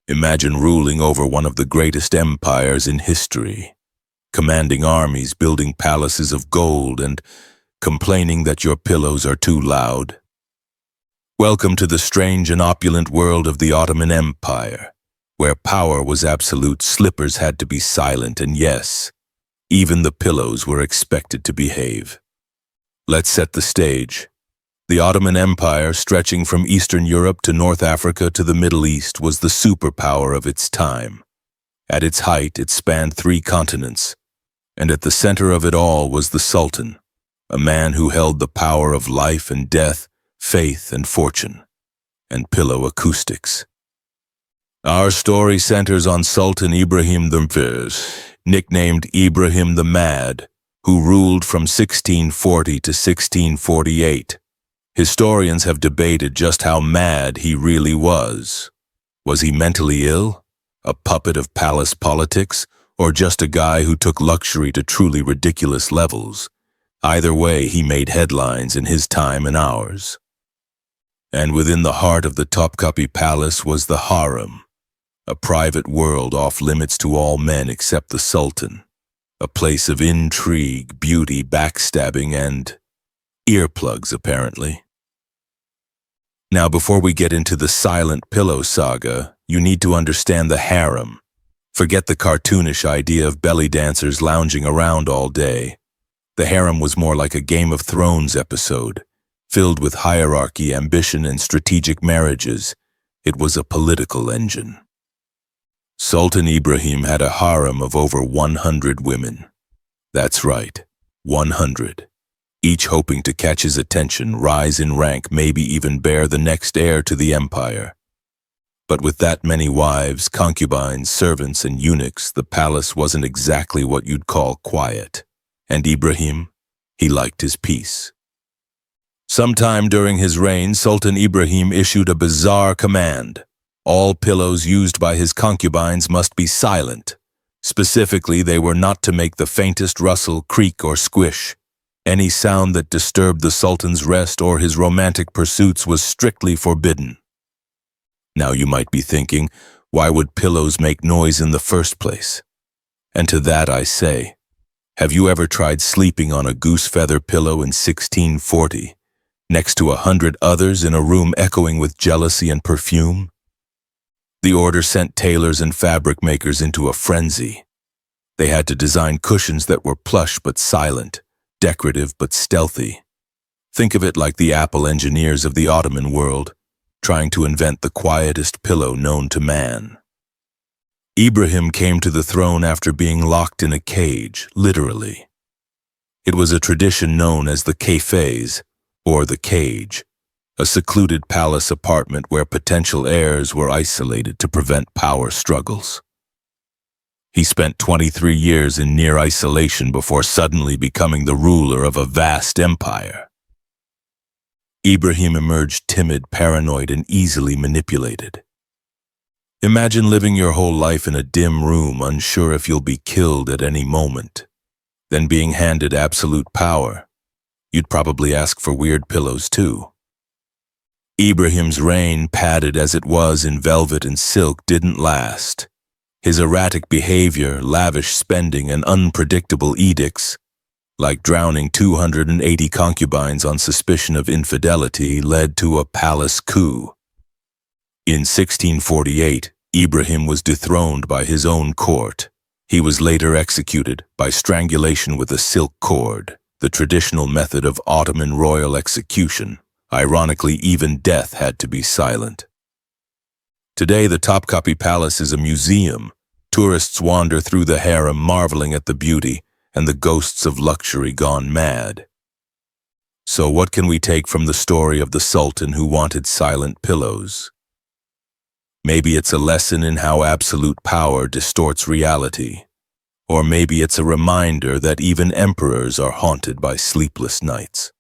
Imagine ruling over one of the greatest empires in history, commanding armies, building palaces of gold, and complaining that your pillows are too loud. Welcome to the strange and opulent world of the Ottoman Empire, where power was absolute, slippers had to be silent, and yes, even the pillows were expected to behave. Let's set the stage. The Ottoman Empire, stretching from Eastern Europe to North Africa to the Middle East, was the superpower of its time. At its height, it spanned 3 continents, and at the center of it all was the Sultan, a man who held the power of life and death, faith and fortune, and pillow acoustics. Our story centers on Sultan Ibrahim I, nicknamed Ibrahim the Mad, who ruled from 1640 to 1648. Historians have debated just how mad he really was. Was he mentally ill, a puppet of palace politics, or just a guy who took luxury to truly ridiculous levels? Either way, he made headlines in his time and ours. And within the heart of the Topkapi Palace was the Harem, a private world off limits to all men except the Sultan, a place of intrigue, beauty, backstabbing, and earplugs, apparently. Now, before we get into the silent pillow saga, you need to understand the harem. Forget the cartoonish idea of belly dancers lounging around all day. The harem was more like a Game of Thrones episode, filled with hierarchy, ambition, and strategic marriages. It was a political engine. Sultan Ibrahim had a harem of over 100 women. That's right, 100. Each hoping to catch his attention, rise in rank, maybe even bear the next heir to the empire. But with that many wives, concubines, servants, and eunuchs, the palace wasn't exactly what you'd call quiet. And Ibrahim, he liked his peace. Sometime during his reign, Sultan Ibrahim issued a bizarre command. All pillows used by his concubines must be silent. Specifically, they were not to make the faintest rustle, creak, or squish. Any sound that disturbed the Sultan's rest or his romantic pursuits was strictly forbidden. Now you might be thinking, why would pillows make noise in the first place? And to that I say, have you ever tried sleeping on a goose feather pillow in 1640, next to 100 others in a room echoing with jealousy and perfume? The order sent tailors and fabric makers into a frenzy. They had to design cushions that were plush but silent, decorative but stealthy. Think of it like the Apple engineers of the Ottoman world, trying to invent the quietest pillow known to man. Ibrahim came to the throne after being locked in a cage, literally. It was a tradition known as the kefes, or the cage, a secluded palace apartment where potential heirs were isolated to prevent power struggles. He spent 23 years in near isolation before suddenly becoming the ruler of a vast empire. Ibrahim emerged timid, paranoid, and easily manipulated. Imagine living your whole life in a dim room, unsure if you'll be killed at any moment, then being handed absolute power. You'd probably ask for weird pillows too. Ibrahim's reign, padded as it was in velvet and silk, didn't last. His erratic behavior, lavish spending, and unpredictable edicts, like drowning 280 concubines on suspicion of infidelity, led to a palace coup. In 1648, Ibrahim was dethroned by his own court. He was later executed by strangulation with a silk cord, the traditional method of Ottoman royal execution. Ironically, even death had to be silent. Today, the Topkapi Palace is a museum. Tourists wander through the harem, marveling at the beauty and the ghosts of luxury gone mad. So what can we take from the story of the Sultan who wanted silent pillows? Maybe it's a lesson in how absolute power distorts reality. Or maybe it's a reminder that even emperors are haunted by sleepless nights.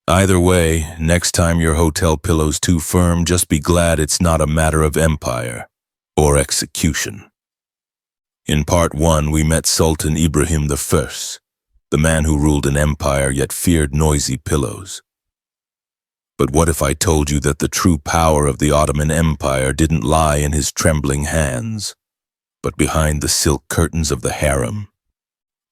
Either way, next time your hotel pillow's too firm, just be glad it's not a matter of empire or execution. In part 1, we met Sultan Ibrahim I, the man who ruled an empire yet feared noisy pillows. But what if I told you that the true power of the Ottoman Empire didn't lie in his trembling hands, but behind the silk curtains of the harem?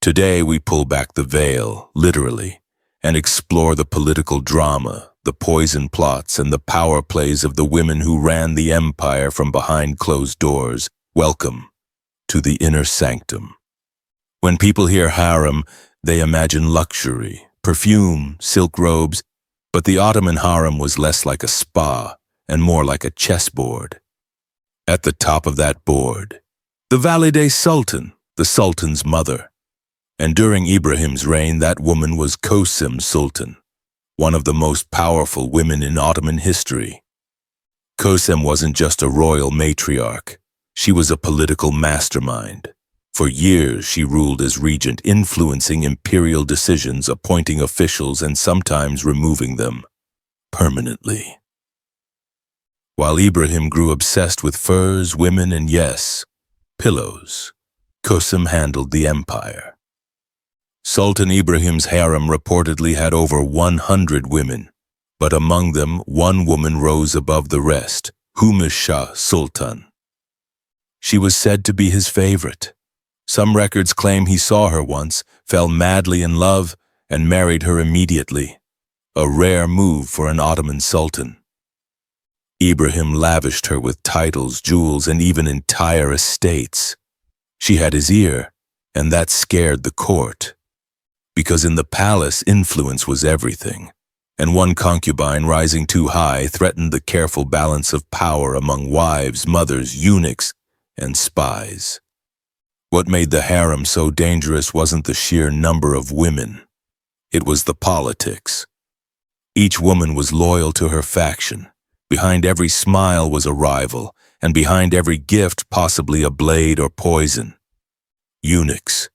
Today we pull back the veil, literally, and explore the political drama, the poison plots, and the power plays of the women who ran the empire from behind closed doors. Welcome to the inner sanctum. When people hear harem, they imagine luxury, perfume, silk robes, but the Ottoman harem was less like a spa and more like a chessboard. At the top of that board, the Valide Sultan, the Sultan's mother. And during Ibrahim's reign, that woman was Sultan, one of the most powerful women in Ottoman history. Kosem wasn't just a royal matriarch. She was a political mastermind. For years, she ruled as regent, influencing imperial decisions, appointing officials, and sometimes removing them permanently. While Ibrahim grew obsessed with furs, women, and yes, pillows, Kosem handled the empire. Sultan Ibrahim's harem reportedly had over 100 women, but among them, one woman rose above the rest, Shah Sultan. She was said to be his favorite. Some records claim he saw her once, fell madly in love, and married her immediately, a rare move for an Ottoman sultan. Ibrahim lavished her with titles, jewels, and even entire estates. She had his ear, and that scared the court. Because in the palace, influence was everything, and one concubine rising too high threatened the careful balance of power among wives, mothers, eunuchs, and spies. What made the harem so dangerous wasn't the sheer number of women. It was the politics. Each woman was loyal to her faction. Behind every smile was a rival, and behind every gift possibly a blade or poison. Eunuchs,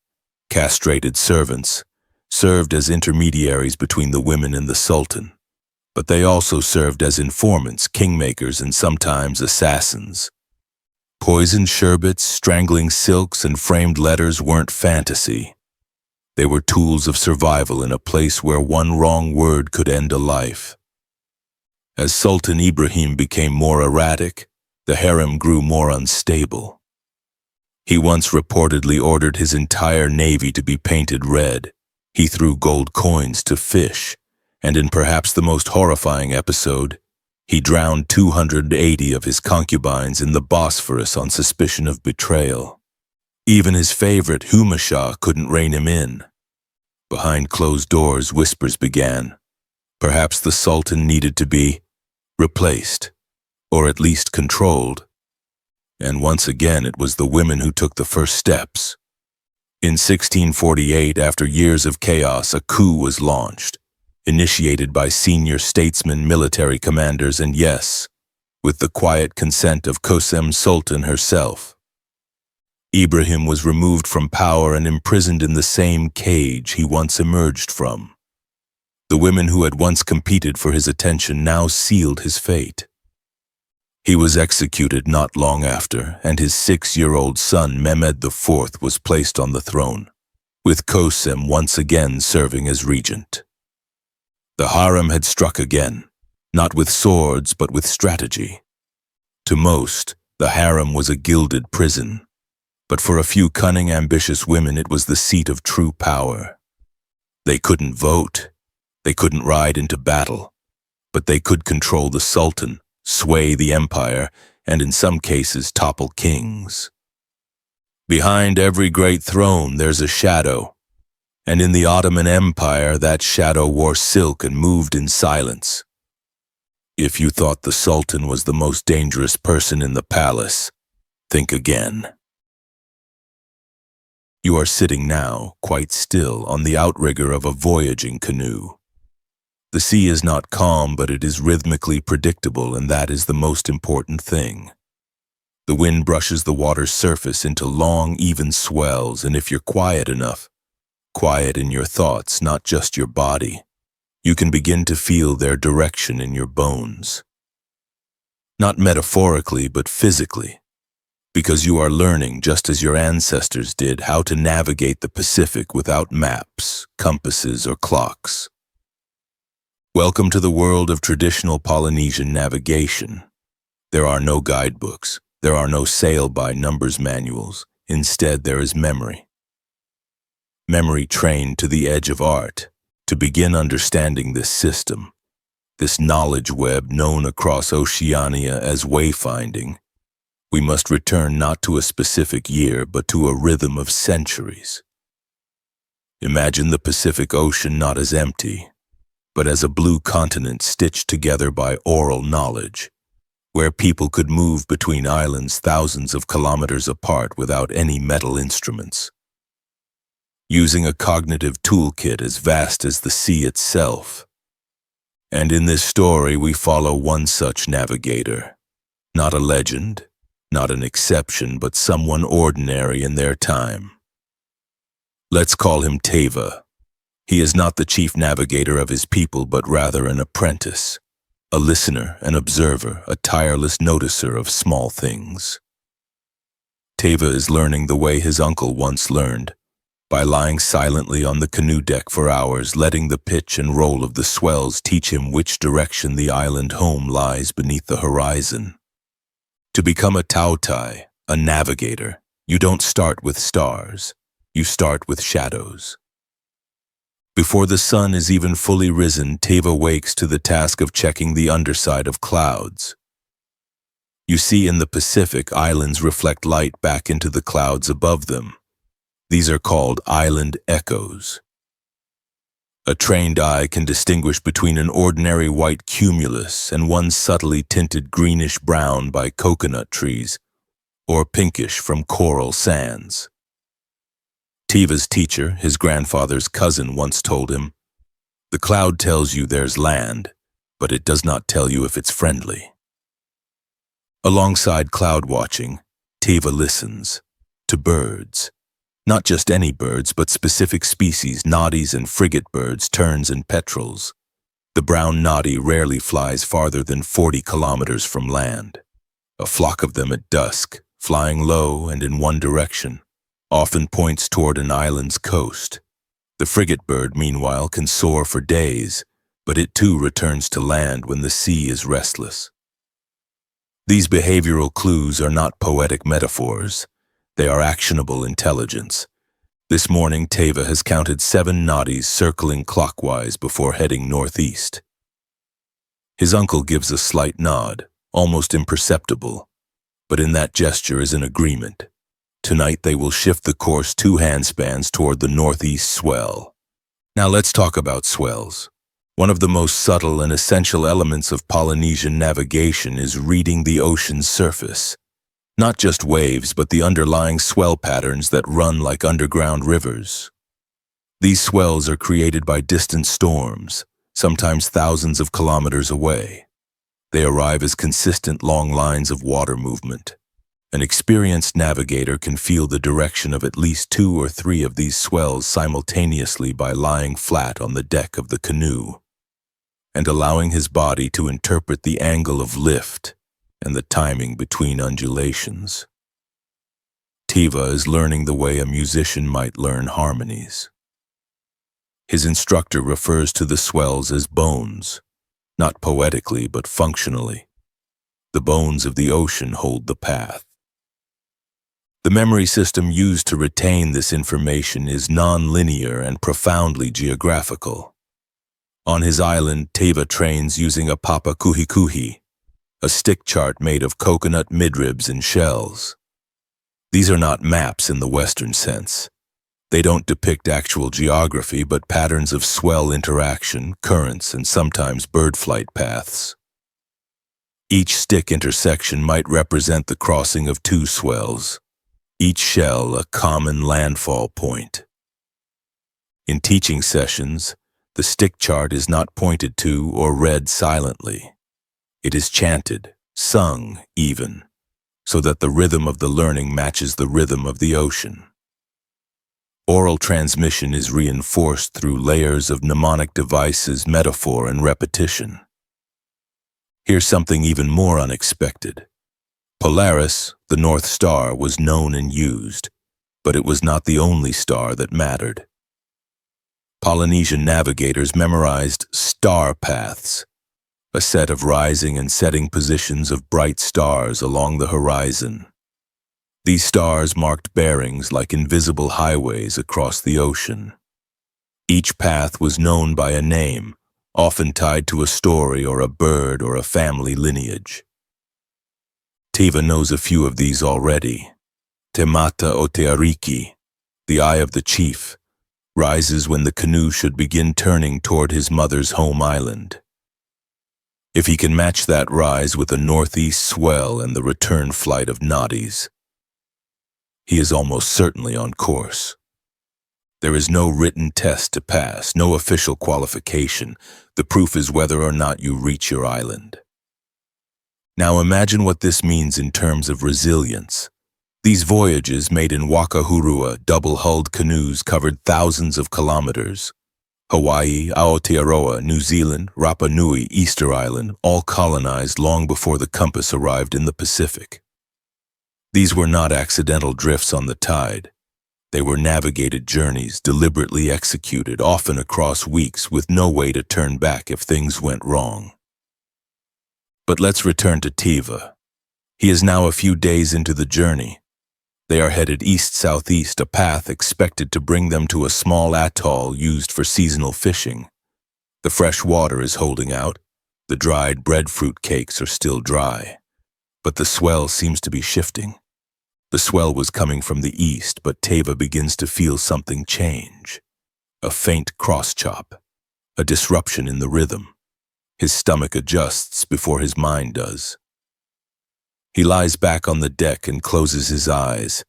castrated servants, served as intermediaries between the women and the sultan, but they also served as informants, kingmakers, and sometimes assassins. Poisoned sherbets, strangling silks, and framed letters weren't fantasy. They were tools of survival in a place where one wrong word could end a life. As Sultan Ibrahim became more erratic, the harem grew more unstable. He once reportedly ordered his entire navy to be painted red. He threw gold coins to fish, and in perhaps the most horrifying episode, he drowned 280 of his concubines in the Bosphorus on suspicion of betrayal. Even his favorite, Shah, couldn't rein him in. Behind closed doors, whispers began. Perhaps the Sultan needed to be replaced, or at least controlled. And once again, it was the women who took the first steps. In 1648, after years of chaos, a coup was launched, initiated by senior statesmen, military commanders, and yes, with the quiet consent of Kosem Sultan herself. Ibrahim was removed from power and imprisoned in the same cage he once emerged from. The women who had once competed for his attention now sealed his fate. He was executed not long after, and his 6-year-old son Mehmed IV was placed on the throne, with Kosem once again serving as regent. The harem had struck again, not with swords but with strategy. To most, the harem was a gilded prison, but for a few cunning, ambitious women it was the seat of true power. They couldn't vote, they couldn't ride into battle, but they could control the sultan, sway the empire, and in some cases topple kings. Behind every great throne there's a shadow, and in the Ottoman Empire that shadow wore silk and moved in silence. If you thought the Sultan was the most dangerous person in the palace, think again. You are sitting now, quite still, on the outrigger of a voyaging canoe. The sea is not calm, but it is rhythmically predictable, and that is the most important thing. The wind brushes the water's surface into long, even swells, and if you're quiet enough, quiet in your thoughts, not just your body, you can begin to feel their direction in your bones. Not metaphorically, but physically, because you are learning, just as your ancestors did, how to navigate the Pacific without maps, compasses, or clocks. Welcome to the world of traditional Polynesian navigation. There are no guidebooks. There are no sail-by-numbers manuals. Instead, there is memory. Memory trained to the edge of art. To begin understanding this system, this knowledge web known across Oceania as wayfinding, we must return not to a specific year, but to a rhythm of centuries. Imagine the Pacific Ocean not as empty, but as a blue continent stitched together by oral knowledge, where people could move between islands thousands of kilometers apart without any metal instruments. Using a cognitive toolkit as vast as the sea itself. And in this story, we follow one such navigator. Not a legend, not an exception, but someone ordinary in their time. Let's call him Teva. He is not the chief navigator of his people, but rather an apprentice, a listener, an observer, a tireless noticer of small things. Teva is learning the way his uncle once learned, by lying silently on the canoe deck for hours, letting the pitch and roll of the swells teach him which direction the island home lies beneath the horizon. To become a tautai, a navigator, you don't start with stars, you start with shadows. Before the sun is even fully risen, Teva wakes to the task of checking the underside of clouds. You see, in the Pacific, islands reflect light back into the clouds above them. These are called island echoes. A trained eye can distinguish between an ordinary white cumulus and one subtly tinted greenish-brown by coconut trees, or pinkish from coral sands. Teva's teacher, his grandfather's cousin, once told him, "The cloud tells you there's land, but it does not tell you if it's friendly." Alongside cloud watching, Teva listens to birds. Not just any birds, but specific species, noddies and frigate birds, terns and petrels. The brown noddy rarely flies farther than 40 kilometers from land. A flock of them at dusk, flying low and in one direction, often points toward an island's coast. The frigate bird, meanwhile, can soar for days, but it too returns to land when the sea is restless. These behavioral clues are not poetic metaphors. They are actionable intelligence. This morning, Teva has counted 7 noddies circling clockwise before heading northeast. His uncle gives a slight nod, almost imperceptible, but in that gesture is an agreement. Tonight they will shift the course 2 handspans toward the northeast swell. Now let's talk about swells. One of the most subtle and essential elements of Polynesian navigation is reading the ocean's surface. Not just waves, but the underlying swell patterns that run like underground rivers. These swells are created by distant storms, sometimes thousands of kilometers away. They arrive as consistent long lines of water movement. An experienced navigator can feel the direction of at least 2 or 3 of these swells simultaneously by lying flat on the deck of the canoe and allowing his body to interpret the angle of lift and the timing between undulations. Teva is learning the way a musician might learn harmonies. His instructor refers to the swells as bones, not poetically but functionally. The bones of the ocean hold the path. The memory system used to retain this information is non-linear and profoundly geographical. On his island, Teva trains using a papa kuhi-kuhi, a stick chart made of coconut midribs and shells. These are not maps in the Western sense. They don't depict actual geography, but patterns of swell interaction, currents, and sometimes bird flight paths. Each stick intersection might represent the crossing of 2 swells, each shell a common landfall point. In teaching sessions, the stick chart is not pointed to or read silently. It is chanted, sung even, so that the rhythm of the learning matches the rhythm of the ocean. Oral transmission is reinforced through layers of mnemonic devices, metaphor, and repetition. Here's something even more unexpected. Polaris, the North Star, was known and used, but it was not the only star that mattered. Polynesian navigators memorized star paths, a set of rising and setting positions of bright stars along the horizon. These stars marked bearings like invisible highways across the ocean. Each path was known by a name, often tied to a story or a bird or a family lineage. Teva knows a few of these already. Te Mata o Te Ariki, the eye of the chief, rises when the canoe should begin turning toward his mother's home island. If he can match that rise with a northeast swell and the return flight of Noddies, he is almost certainly on course. There is no written test to pass, no official qualification. The proof is whether or not you reach your island. Now imagine what this means in terms of resilience. These voyages made in Wakahurua double-hulled canoes covered thousands of kilometers. Hawaii, Aotearoa, New Zealand, Rapa Nui, Easter Island, all colonized long before the compass arrived in the Pacific. These were not accidental drifts on the tide. They were navigated journeys, deliberately executed, often across weeks, with no way to turn back if things went wrong. But let's return to Teva. He is now a few days into the journey. They are headed east-southeast, a path expected to bring them to a small atoll used for seasonal fishing. The fresh water is holding out. The dried breadfruit cakes are still dry. But the swell seems to be shifting. The swell was coming from the east, but Teva begins to feel something change. A faint cross-chop, a disruption in the rhythm. His stomach adjusts before his mind does. He lies back on the deck and closes his eyes,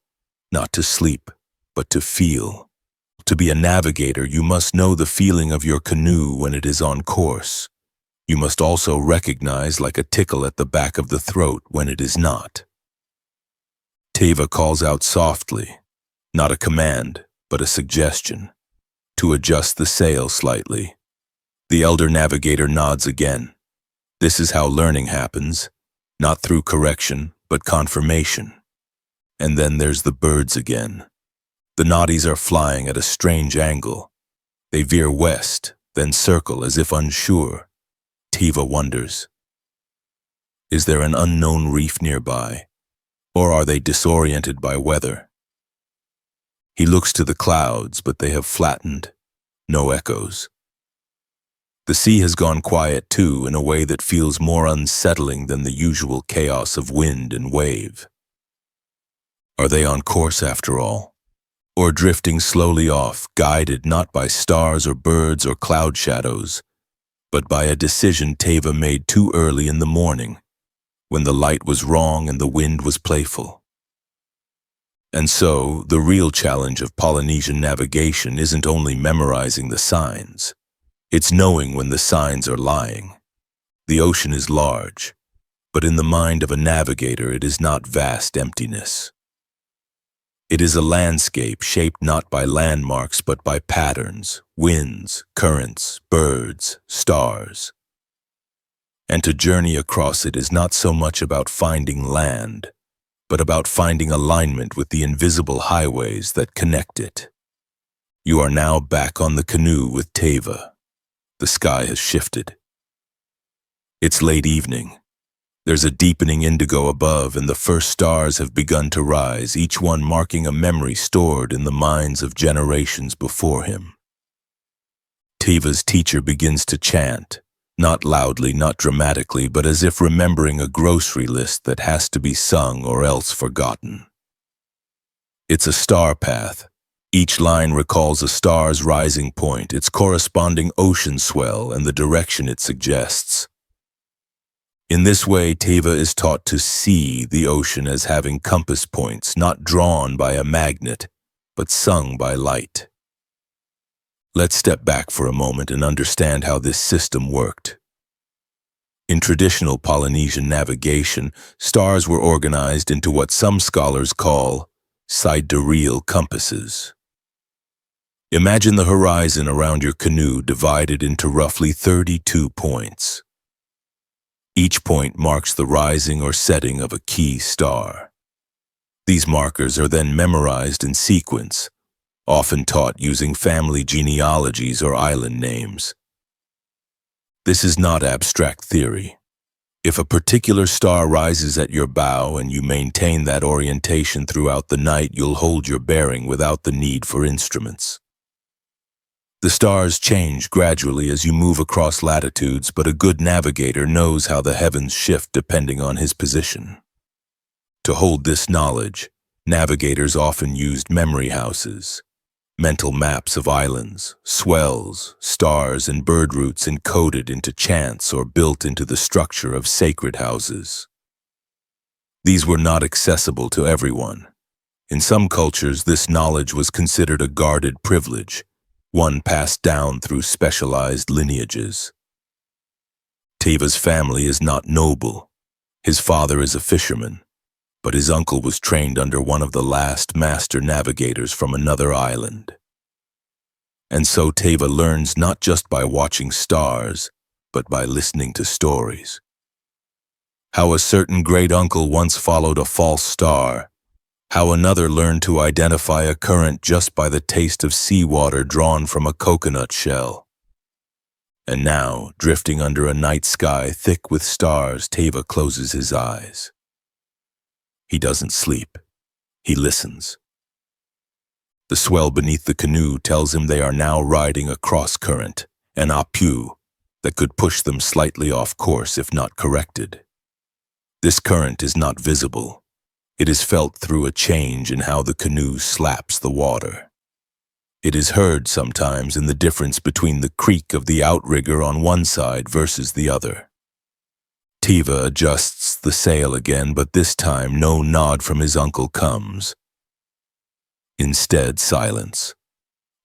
not to sleep, but to feel. To be a navigator, you must know the feeling of your canoe when it is on course. You must also recognize, like a tickle at the back of the throat, when it is not. Teva calls out softly, not a command, but a suggestion, to adjust the sail slightly. The elder navigator nods again. This is how learning happens, not through correction, but confirmation. And then there's the birds again. The Noddies are flying at a strange angle. They veer west, then circle as if unsure. Teva wonders. Is there an unknown reef nearby? Or are they disoriented by weather? He looks to the clouds, but they have flattened. No echoes. The sea has gone quiet too, in a way that feels more unsettling than the usual chaos of wind and wave. Are they on course after all? Or drifting slowly off, guided not by stars or birds or cloud shadows, but by a decision Teva made too early in the morning, when the light was wrong and the wind was playful? And so, the real challenge of Polynesian navigation isn't only memorizing the signs. It's knowing when the signs are lying. The ocean is large, but in the mind of a navigator it is not vast emptiness. It is a landscape shaped not by landmarks but by patterns, winds, currents, birds, stars. And to journey across it is not so much about finding land, but about finding alignment with the invisible highways that connect it. You are now back on the canoe with Teva. The sky has shifted. It's late evening. There's a deepening indigo above, and the first stars have begun to rise, each one marking a memory stored in the minds of generations before him. Teva's teacher begins to chant, not loudly, not dramatically, but as if remembering a grocery list that has to be sung or else forgotten. It's a star path. Each line recalls a star's rising point, its corresponding ocean swell, and the direction it suggests. In this way, Teva is taught to see the ocean as having compass points, not drawn by a magnet, but sung by light. Let's step back for a moment and understand how this system worked. In traditional Polynesian navigation, stars were organized into what some scholars call sidereal compasses. Imagine the horizon around your canoe divided into roughly 32 points. Each point marks the rising or setting of a key star. These markers are then memorized in sequence, often taught using family genealogies or island names. This is not abstract theory. If a particular star rises at your bow and you maintain that orientation throughout the night, you'll hold your bearing without the need for instruments. The stars change gradually as you move across latitudes, but a good navigator knows how the heavens shift depending on his position. To hold this knowledge, navigators often used memory houses, mental maps of islands, swells, stars, and bird routes encoded into chants or built into the structure of sacred houses. These were not accessible to everyone. In some cultures, this knowledge was considered a guarded privilege, one passed down through specialized lineages. Teva's family is not noble. His father is a fisherman, but his uncle was trained under one of the last master navigators from another island. And so Teva learns not just by watching stars, but by listening to stories. How a certain great uncle once followed a false star, how another learned to identify a current just by the taste of seawater drawn from a coconut shell. And now, drifting under a night sky thick with stars, Teva closes his eyes. He doesn't sleep. He listens. The swell beneath the canoe tells him they are now riding a cross-current, an appui, that could push them slightly off course if not corrected. This current is not visible. It is felt through a change in how the canoe slaps the water. It is heard sometimes in the difference between the creak of the outrigger on one side versus the other. Teva adjusts the sail again, but this time no nod from his uncle comes. Instead, silence.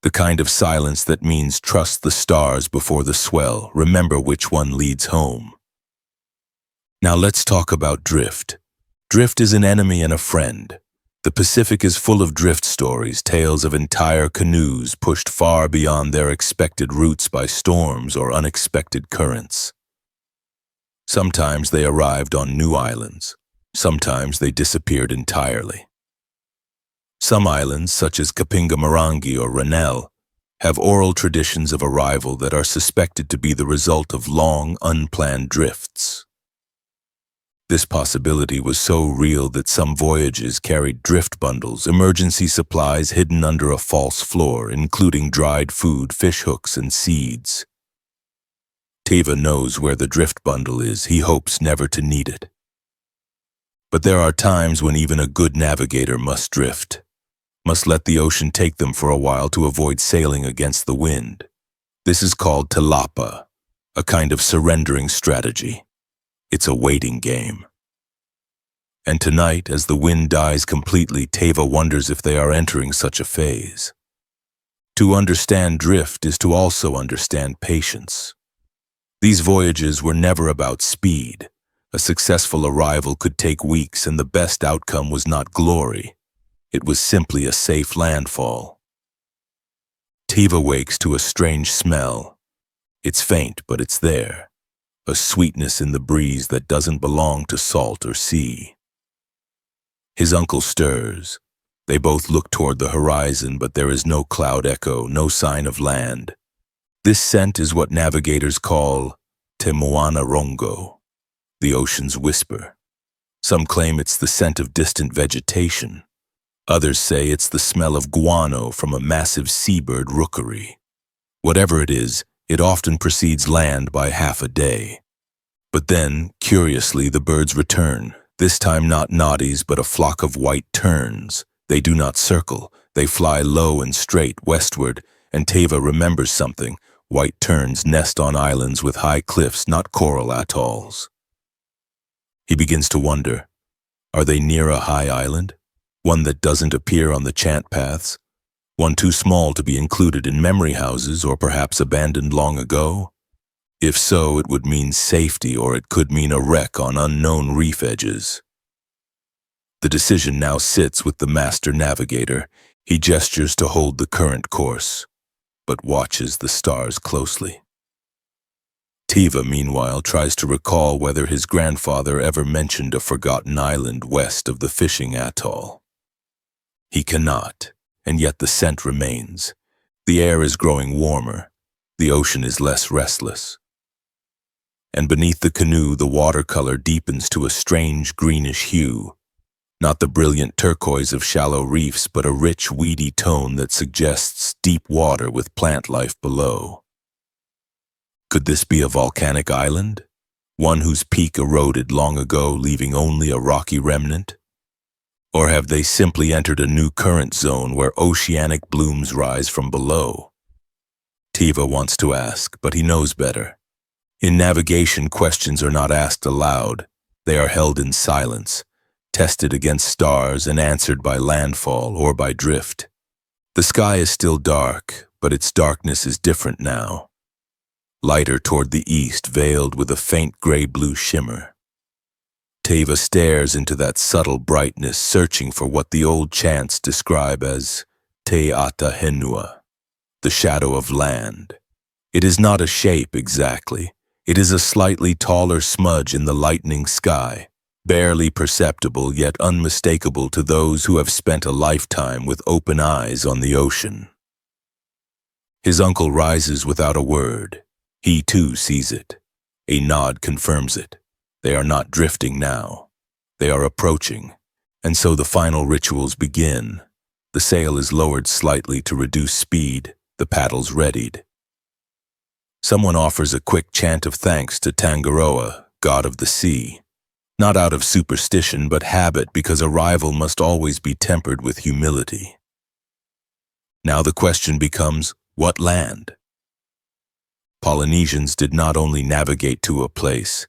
The kind of silence that means trust the stars before the swell, remember which one leads home. Now let's talk about drift. Drift is an enemy and a friend. The Pacific is full of drift stories, tales of entire canoes pushed far beyond their expected routes by storms or unexpected currents. Sometimes they arrived on new islands. Sometimes they disappeared entirely. Some islands, such as Kapingamarangi or Ranel, have oral traditions of arrival that are suspected to be the result of long, unplanned drifts. This possibility was so real that some voyages carried drift bundles, emergency supplies hidden under a false floor, including dried food, fish hooks, and seeds. Teva knows where the drift bundle is. He hopes never to need it. But there are times when even a good navigator must drift, must let the ocean take them for a while to avoid sailing against the wind. This is called talapa, a kind of surrendering strategy. It's a waiting game. And tonight, as the wind dies completely, Teva wonders if they are entering such a phase. To understand drift is to also understand patience. These voyages were never about speed. A successful arrival could take weeks, and the best outcome was not glory. It was simply a safe landfall. Teva wakes to a strange smell. It's faint, but it's there. A sweetness in the breeze that doesn't belong to salt or sea. His uncle stirs. They both look toward the horizon, but there is no cloud echo, no sign of land. This scent is what navigators call Te Moana Rongo, the ocean's whisper. Some claim it's the scent of distant vegetation. Others say it's the smell of guano from a massive seabird rookery. Whatever it is, it often precedes land by half a day. But then, curiously, the birds return, this time not noddies but a flock of white terns. They do not circle, they fly low and straight westward, and Teva remembers something. White terns nest on islands with high cliffs, not coral atolls. He begins to wonder, are they near a high island? One that doesn't appear on the chant paths? One too small to be included in memory houses or perhaps abandoned long ago? If so, it would mean safety, or it could mean a wreck on unknown reef edges. The decision now sits with the master navigator. He gestures to hold the current course, but watches the stars closely. Teva, meanwhile, tries to recall whether his grandfather ever mentioned a forgotten island west of the fishing atoll. He cannot. and yet the scent remains. The air is growing warmer. The ocean is less restless. And beneath the canoe, the watercolor deepens to a strange greenish hue. Not the brilliant turquoise of shallow reefs, but a rich, weedy tone that suggests deep water with plant life below. Could this be a volcanic island? One whose peak eroded long ago, leaving only a rocky remnant? Or have they simply entered a new current zone where oceanic blooms rise from below? Teva wants to ask, but he knows better. In navigation, questions are not asked aloud. They are held in silence, tested against stars and answered by landfall or by drift. The sky is still dark, but its darkness is different now. Lighter toward the east, veiled with a faint gray-blue shimmer. Teva stares into that subtle brightness, searching for what the old chants describe as Te Ata Henua, the shadow of land. It is not a shape exactly. It is a slightly taller smudge in the lightening sky, barely perceptible yet unmistakable to those who have spent a lifetime with open eyes on the ocean. His uncle rises without a word. He too sees it. A nod confirms it. They are not drifting now. They are approaching, and so the final rituals begin. The sail is lowered slightly to reduce speed, the paddles readied. Someone offers a quick chant of thanks to Tangaroa, god of the sea. Not out of superstition, but habit, because arrival must always be tempered with humility. Now the question becomes, what land? Polynesians did not only navigate to a place,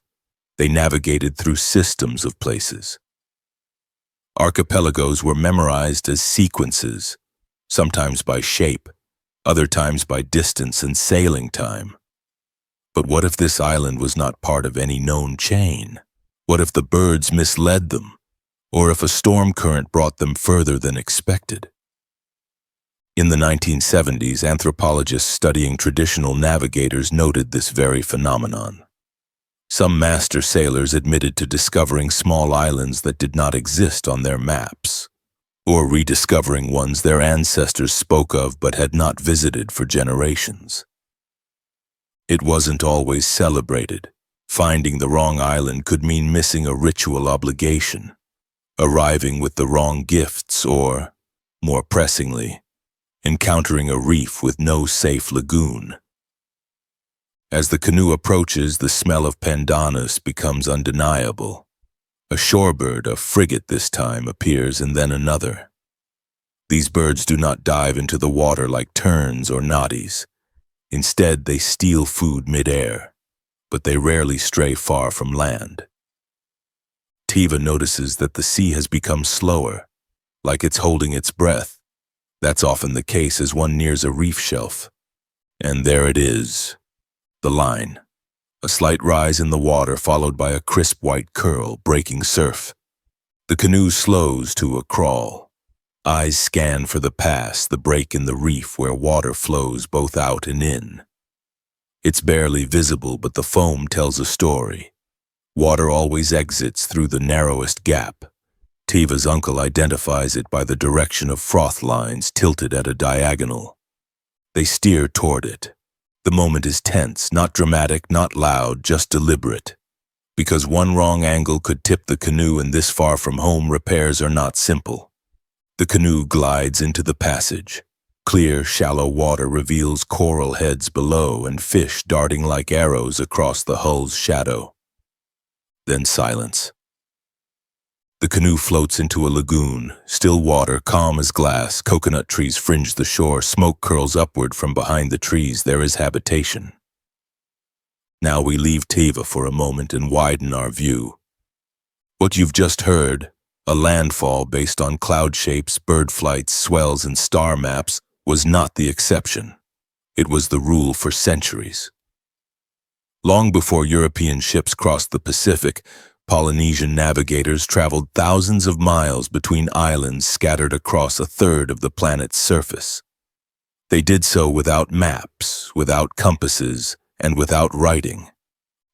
they navigated through systems of places. Archipelagos were memorized as sequences, sometimes by shape, other times by distance and sailing time. But what if this island was not part of any known chain? What if the birds misled them? Or if a storm current brought them further than expected? In the 1970s, anthropologists studying traditional navigators noted this very phenomenon. Some master sailors admitted to discovering small islands that did not exist on their maps, or rediscovering ones their ancestors spoke of but had not visited for generations. It wasn't always celebrated. Finding the wrong island could mean missing a ritual obligation, arriving with the wrong gifts, or, more pressingly, encountering a reef with no safe lagoon. As the canoe approaches, the smell of pandanus becomes undeniable. A shorebird, a frigate this time, appears, and then another. These birds do not dive into the water like terns or noddies. Instead, they steal food mid-air, but they rarely stray far from land. Teva notices that the sea has become slower, like it's holding its breath. That's often the case as one nears a reef shelf. And there it is. The line. A slight rise in the water followed by a crisp white curl, breaking surf. The canoe slows to a crawl. Eyes scan for the pass, the break in the reef where water flows both out and in. It's barely visible, but the foam tells a story. Water always exits through the narrowest gap. Teva's uncle identifies it by the direction of froth lines tilted at a diagonal. They steer toward it. The moment is tense, not dramatic, not loud, just deliberate. Because one wrong angle could tip the canoe, and this far from home, repairs are not simple. The canoe glides into the passage. Clear, shallow water reveals coral heads below and fish darting like arrows across the hull's shadow. Then silence. The canoe floats into a lagoon, still water, calm as glass. Coconut trees fringe the shore, smoke curls upward from behind the trees. There is habitation. Now we leave Teva for a moment and widen our view. What you've just heard, a landfall based on cloud shapes, bird flights, swells, and star maps, was not the exception. It was the rule for centuries. Long before European ships crossed the Pacific, Polynesian navigators traveled thousands of miles between islands scattered across a third of the planet's surface. They did so without maps, without compasses, and without writing.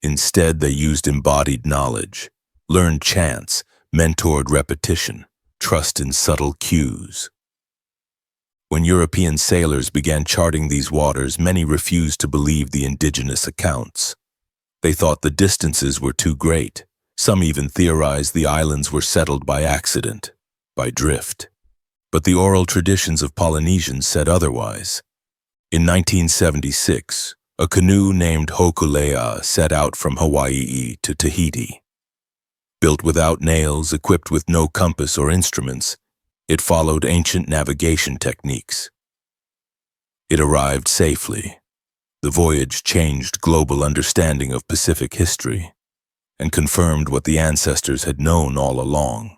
Instead, they used embodied knowledge, learned chants, mentored repetition, trust in subtle cues. When European sailors began charting these waters, many refused to believe the indigenous accounts. They thought the distances were too great. Some even theorized the islands were settled by accident, by drift. But the oral traditions of Polynesians said otherwise. In 1976, a canoe named Hokulea set out from Hawaii to Tahiti. Built without nails, equipped with no compass or instruments, it followed ancient navigation techniques. It arrived safely. The voyage changed global understanding of Pacific history and confirmed what the ancestors had known all along.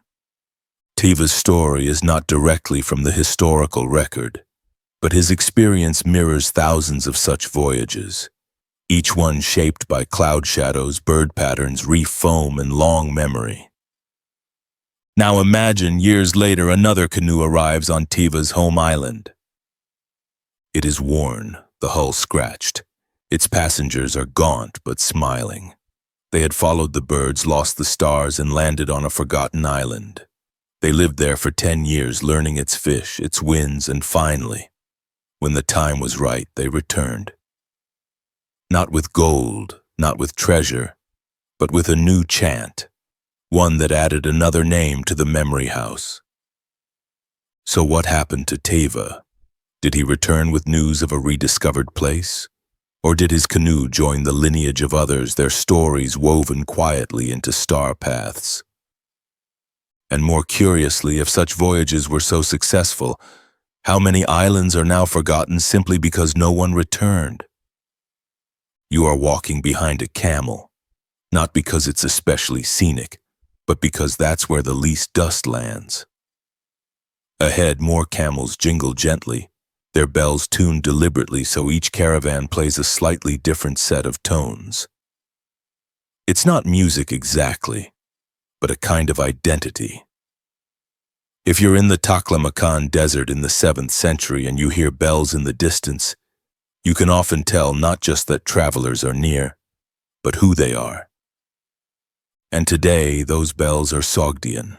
Teva's story is not directly from the historical record, but his experience mirrors thousands of such voyages, each one shaped by cloud shadows, bird patterns, reef foam, and long memory. Now imagine years later another canoe arrives on Teva's home island. It is worn, the hull scratched. Its passengers are gaunt but smiling. They had followed the birds, lost the stars, and landed on a forgotten island. They lived there for 10 years, learning its fish, its winds, and finally, when the time was right, they returned. Not with gold, not with treasure, but with a new chant, one that added another name to the memory house. So what happened to Teva? Did he return with news of a rediscovered place? Or did his canoe join the lineage of others, their stories woven quietly into star paths? And more curiously, if such voyages were so successful, how many islands are now forgotten simply because no one returned? You are walking behind a camel, not because it's especially scenic, but because that's where the least dust lands. Ahead, more camels jingle gently, their bells tuned deliberately so each caravan plays a slightly different set of tones. It's not music exactly, but a kind of identity. If you're in the Taklamakan Desert in the 7th century and you hear bells in the distance, you can often tell not just that travelers are near, but who they are. And today, those bells are Sogdian.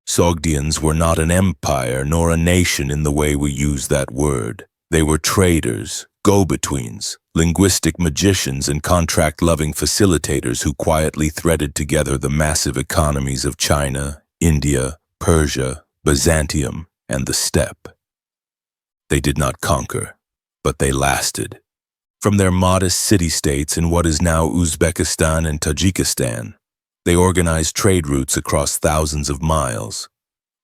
Sogdians were not an empire nor a nation in the way we use that word. They were traders, go-betweens, linguistic magicians, and contract-loving facilitators who quietly threaded together the massive economies of China, India, Persia, Byzantium, and the steppe. They did not conquer, but they lasted. From their modest city-states in what is now Uzbekistan and Tajikistan, they organized trade routes across thousands of miles.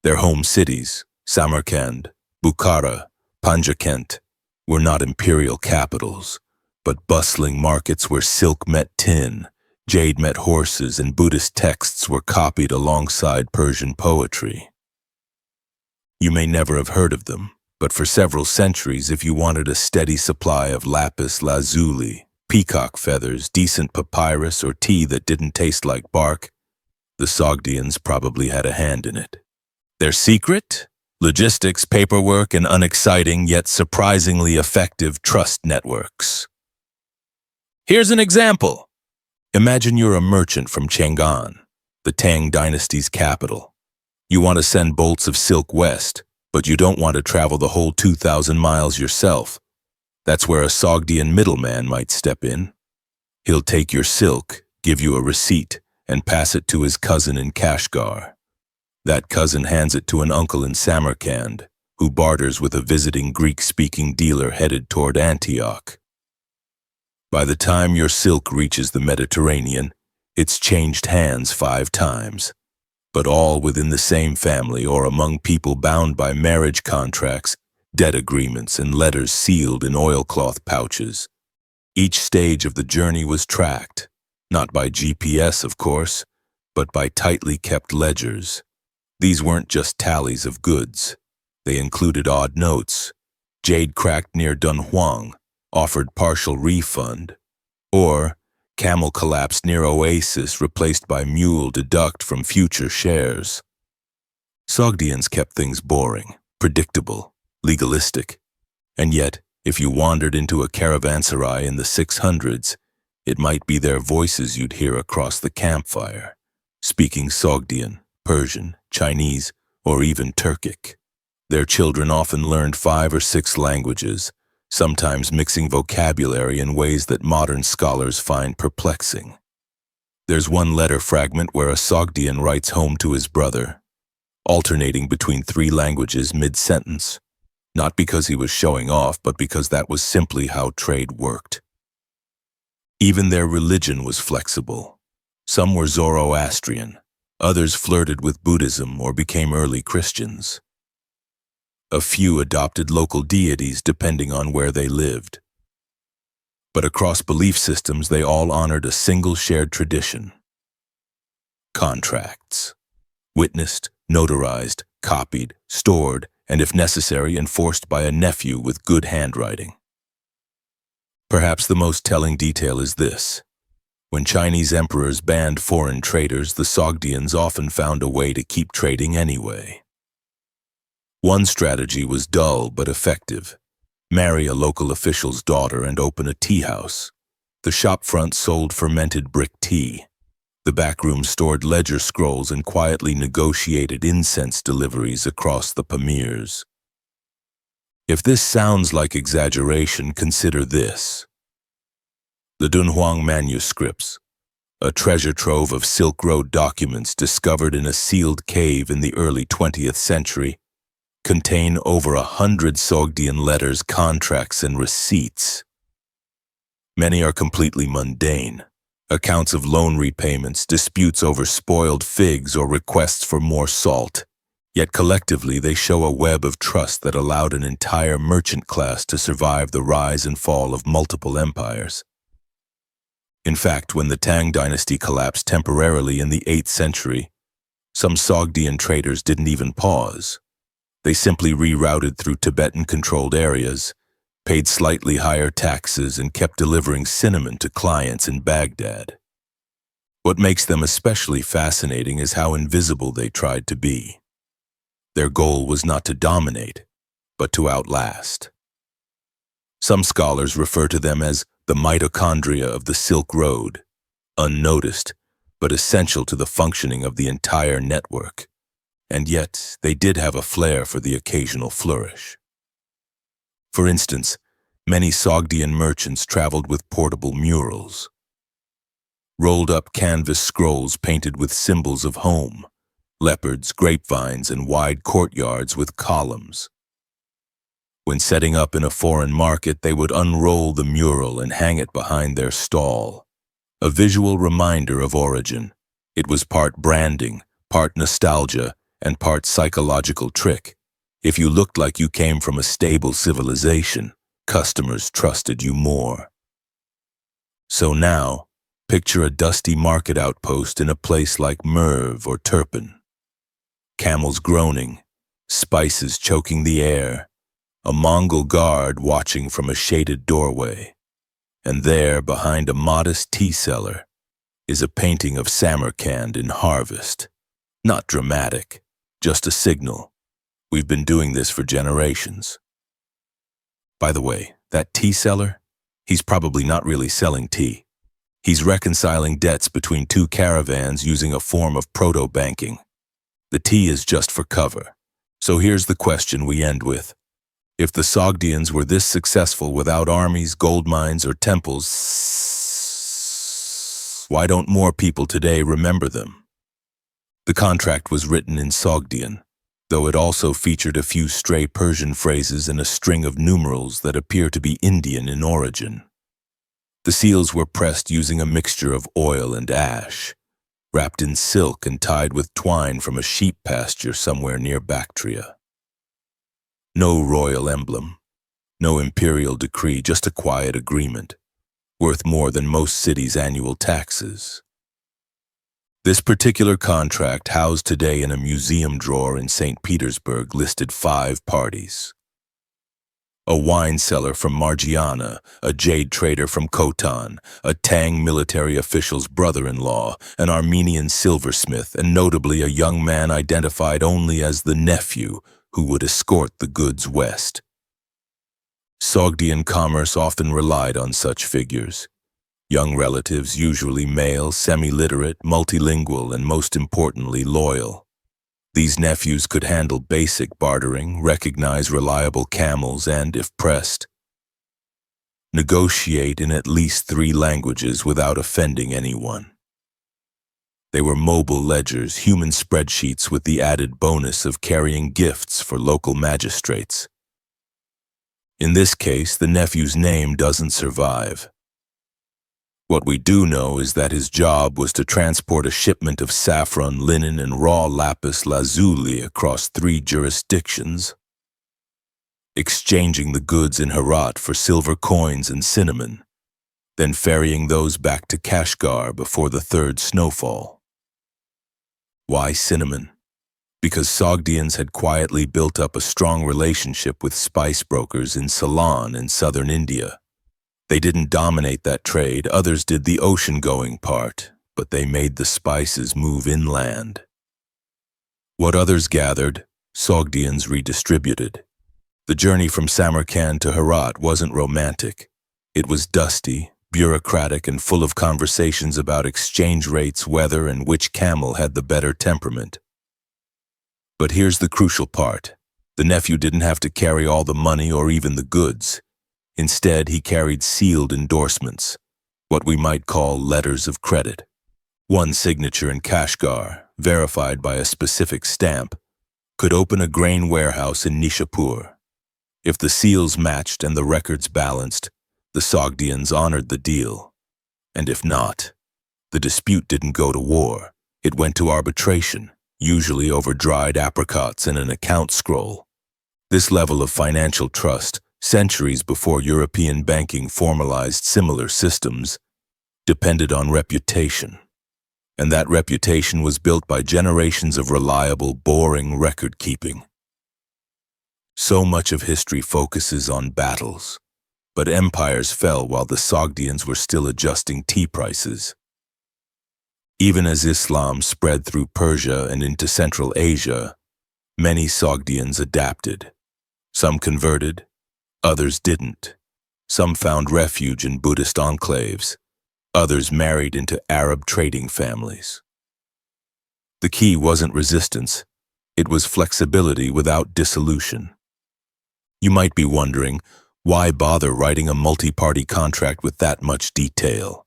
Their home cities, Samarkand, Bukhara, Panjakent, were not imperial capitals, but bustling markets where silk met tin, jade met horses, and Buddhist texts were copied alongside Persian poetry. You may never have heard of them, but for several centuries, if you wanted a steady supply of lapis lazuli, peacock feathers, decent papyrus, or tea that didn't taste like bark, the Sogdians probably had a hand in it. Their secret? Logistics, paperwork, and unexciting yet surprisingly effective trust networks. Here's an example. Imagine you're a merchant from Chang'an, the Tang dynasty's capital. You want to send bolts of silk west, but you don't want to travel the whole 2,000 miles yourself. That's where a Sogdian middleman might step in. He'll take your silk, give you a receipt, and pass it to his cousin in Kashgar. That cousin hands it to an uncle in Samarkand, who barters with a visiting Greek-speaking dealer headed toward Antioch. By the time your silk reaches the Mediterranean, it's changed hands 5 times, but all within the same family or among people bound by marriage contracts, debt agreements, and letters sealed in oilcloth pouches. Each stage of the journey was tracked, not by GPS, of course, but by tightly kept ledgers. These weren't just tallies of goods. They included odd notes. Jade cracked near Dunhuang, offered partial refund. Or, camel collapsed near Oasis, replaced by mule deduct from future shares. Sogdians kept things boring, predictable, legalistic. And yet, if you wandered into a caravanserai in the 600s, it might be their voices you'd hear across the campfire, speaking Sogdian, Persian, Chinese, or even Turkic. Their children often learned 5 or 6 languages, sometimes mixing vocabulary in ways that modern scholars find perplexing. There's one letter fragment where a Sogdian writes home to his brother, alternating between 3 languages mid-sentence, not because he was showing off, but because that was simply how trade worked. Even their religion was flexible. Some were Zoroastrian, others flirted with Buddhism or became early Christians. A few adopted local deities depending on where they lived. But across belief systems, they all honored a single shared tradition: contracts. Witnessed, notarized, copied, stored, and if necessary, enforced by a nephew with good handwriting. Perhaps the most telling detail is this: when Chinese emperors banned foreign traders, the Sogdians often found a way to keep trading anyway. One strategy was dull but effective: marry a local official's daughter and open a tea house. The shop front sold fermented brick tea. The back room stored ledger scrolls and quietly negotiated incense deliveries across the Pamirs. If this sounds like exaggeration, consider this: the Dunhuang manuscripts, a treasure trove of Silk Road documents discovered in a sealed cave in the early 20th century, contain over 100 Sogdian letters, contracts, and receipts. Many are completely mundane: accounts of loan repayments, disputes over spoiled figs, or requests for more salt. Yet collectively they show a web of trust that allowed an entire merchant class to survive the rise and fall of multiple empires. In fact, when the Tang dynasty collapsed temporarily in the 8th century, some Sogdian traders didn't even pause. They simply rerouted through Tibetan-controlled areas, paid slightly higher taxes, and kept delivering cinnamon to clients in Baghdad. What makes them especially fascinating is how invisible they tried to be. Their goal was not to dominate, but to outlast. Some scholars refer to them as the mitochondria of the Silk Road, unnoticed, but essential to the functioning of the entire network. And yet, they did have a flair for the occasional flourish. For instance, many Sogdian merchants traveled with portable murals, rolled-up canvas scrolls painted with symbols of home, leopards, grapevines, and wide courtyards with columns. When setting up in a foreign market, they would unroll the mural and hang it behind their stall, a visual reminder of origin. It was part branding, part nostalgia, and part psychological trick. If you looked like you came from a stable civilization, customers trusted you more. So now, picture a dusty market outpost in a place like Merv or Turpin. Camels groaning, spices choking the air, a Mongol guard watching from a shaded doorway. And there, behind a modest tea cellar, is a painting of Samarkand in harvest. Not dramatic, just a signal: we've been doing this for generations. By the way, that tea seller? He's probably not really selling tea. He's reconciling debts between 2 caravans using a form of proto-banking. The tea is just for cover. So here's the question we end with: if the Sogdians were this successful without armies, gold mines, or temples, why don't more people today remember them? The contract was written in Sogdian, though it also featured a few stray Persian phrases and a string of numerals that appear to be Indian in origin. The seals were pressed using a mixture of oil and ash, wrapped in silk and tied with twine from a sheep pasture somewhere near Bactria. No royal emblem, no imperial decree, just a quiet agreement, worth more than most cities' annual taxes. This particular contract, housed today in a museum drawer in St. Petersburg, listed 5 parties. A wine seller from Margiana, a jade trader from Khotan, a Tang military official's brother-in-law, an Armenian silversmith, and notably a young man identified only as the nephew who would escort the goods west. Sogdian commerce often relied on such figures. Young relatives, usually male, semi-literate, multilingual, and most importantly, loyal. These nephews could handle basic bartering, recognize reliable camels, and, if pressed, negotiate in at least 3 languages without offending anyone. They were mobile ledgers, human spreadsheets with the added bonus of carrying gifts for local magistrates. In this case, the nephew's name doesn't survive. What we do know is that his job was to transport a shipment of saffron, linen, and raw lapis lazuli across 3 jurisdictions, exchanging the goods in Herat for silver coins and cinnamon, then ferrying those back to Kashgar before the 3rd snowfall. Why cinnamon? Because Sogdians had quietly built up a strong relationship with spice brokers in Ceylon in southern India. They didn't dominate that trade, others did the ocean-going part, but they made the spices move inland. What others gathered, Sogdians redistributed. The journey from Samarkand to Herat wasn't romantic. It was dusty, bureaucratic, and full of conversations about exchange rates, weather, and which camel had the better temperament. But here's the crucial part. The nephew didn't have to carry all the money or even the goods. Instead, he carried sealed endorsements, what we might call letters of credit. One signature in Kashgar, verified by a specific stamp, could open a grain warehouse in Nishapur. If the seals matched and the records balanced, the Sogdians honored the deal. And if not, the dispute didn't go to war. It went to arbitration, usually over dried apricots and an account scroll. This level of financial trust, centuries before European banking formalized similar systems, depended on reputation. And that reputation was built by generations of reliable, boring record-keeping. So much of history focuses on battles, but empires fell while the Sogdians were still adjusting tea prices. Even as Islam spread through Persia and into Central Asia, many Sogdians adapted. Some converted, others didn't. Some found refuge in Buddhist enclaves. Others married into Arab trading families. The key wasn't resistance. It was flexibility without dissolution. You might be wondering, why bother writing a multi-party contract with that much detail?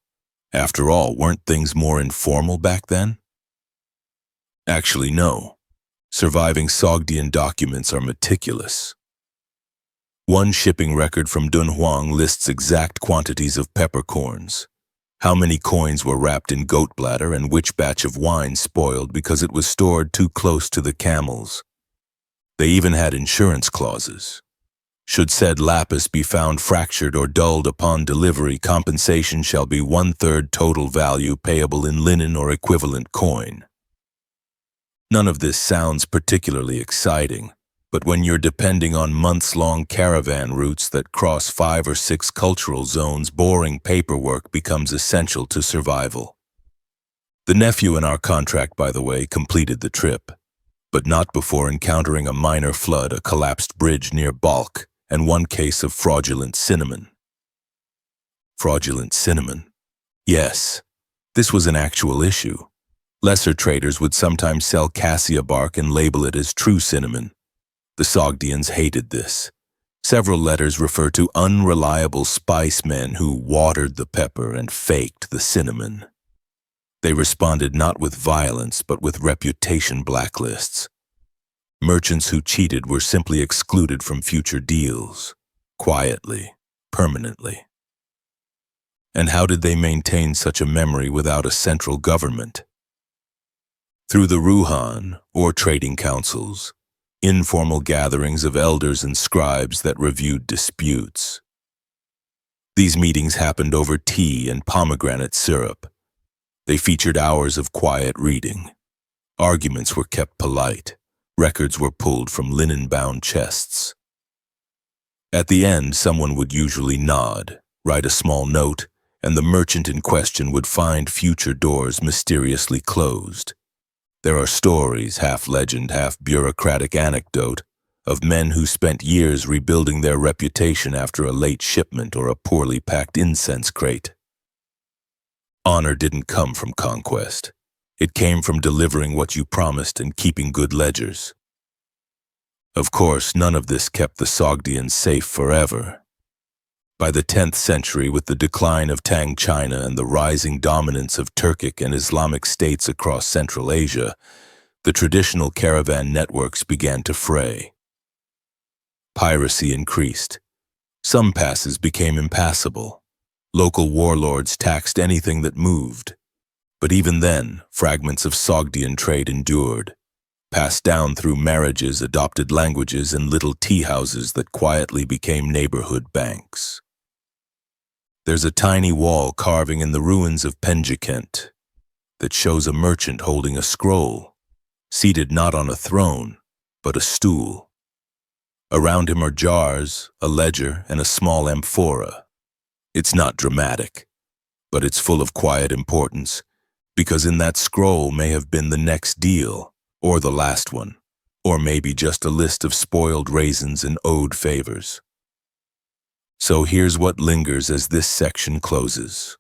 After all, weren't things more informal back then? Actually, no. Surviving Sogdian documents are meticulous. One shipping record from Dunhuang lists exact quantities of peppercorns, how many coins were wrapped in goat bladder, and which batch of wine spoiled because it was stored too close to the camels. They even had insurance clauses. Should said lapis be found fractured or dulled upon delivery, compensation shall be 1/3 total value payable in linen or equivalent coin. None of this sounds particularly exciting, but when you're depending on months-long caravan routes that cross 5 or 6 cultural zones, boring paperwork becomes essential to survival. The nephew in our contract, by the way, completed the trip, but not before encountering a minor flood, a collapsed bridge near Balkh, and one case of fraudulent cinnamon. Fraudulent cinnamon? Yes, this was an actual issue. Lesser traders would sometimes sell cassia bark and label it as true cinnamon. The Sogdians hated this. Several letters refer to unreliable spice men who watered the pepper and faked the cinnamon. They responded not with violence, but with reputation blacklists. Merchants who cheated were simply excluded from future deals, quietly, permanently. And how did they maintain such a memory without a central government? Through the Ruhan, or trading councils, informal gatherings of elders and scribes that reviewed disputes. These meetings happened over tea and pomegranate syrup. They featured hours of quiet reading. Arguments were kept polite. Records were pulled from linen-bound chests. At the end, someone would usually nod, write a small note, and the merchant in question would find future doors mysteriously closed. There are stories, half legend, half bureaucratic anecdote, of men who spent years rebuilding their reputation after a late shipment or a poorly packed incense crate. Honor didn't come from conquest. It came from delivering what you promised and keeping good ledgers. Of course, none of this kept the Sogdians safe forever. By the 10th century, with the decline of Tang China and the rising dominance of Turkic and Islamic states across Central Asia, the traditional caravan networks began to fray. Piracy increased. Some passes became impassable. Local warlords taxed anything that moved. But even then, fragments of Sogdian trade endured, passed down through marriages, adopted languages, and little tea houses that quietly became neighborhood banks. There's a tiny wall carving in the ruins of Penjikent that shows a merchant holding a scroll, seated not on a throne, but a stool. Around him are jars, a ledger, and a small amphora. It's not dramatic, but it's full of quiet importance, because in that scroll may have been the next deal, or the last one, or maybe just a list of spoiled raisins and owed favors. So here's what lingers as this section closes.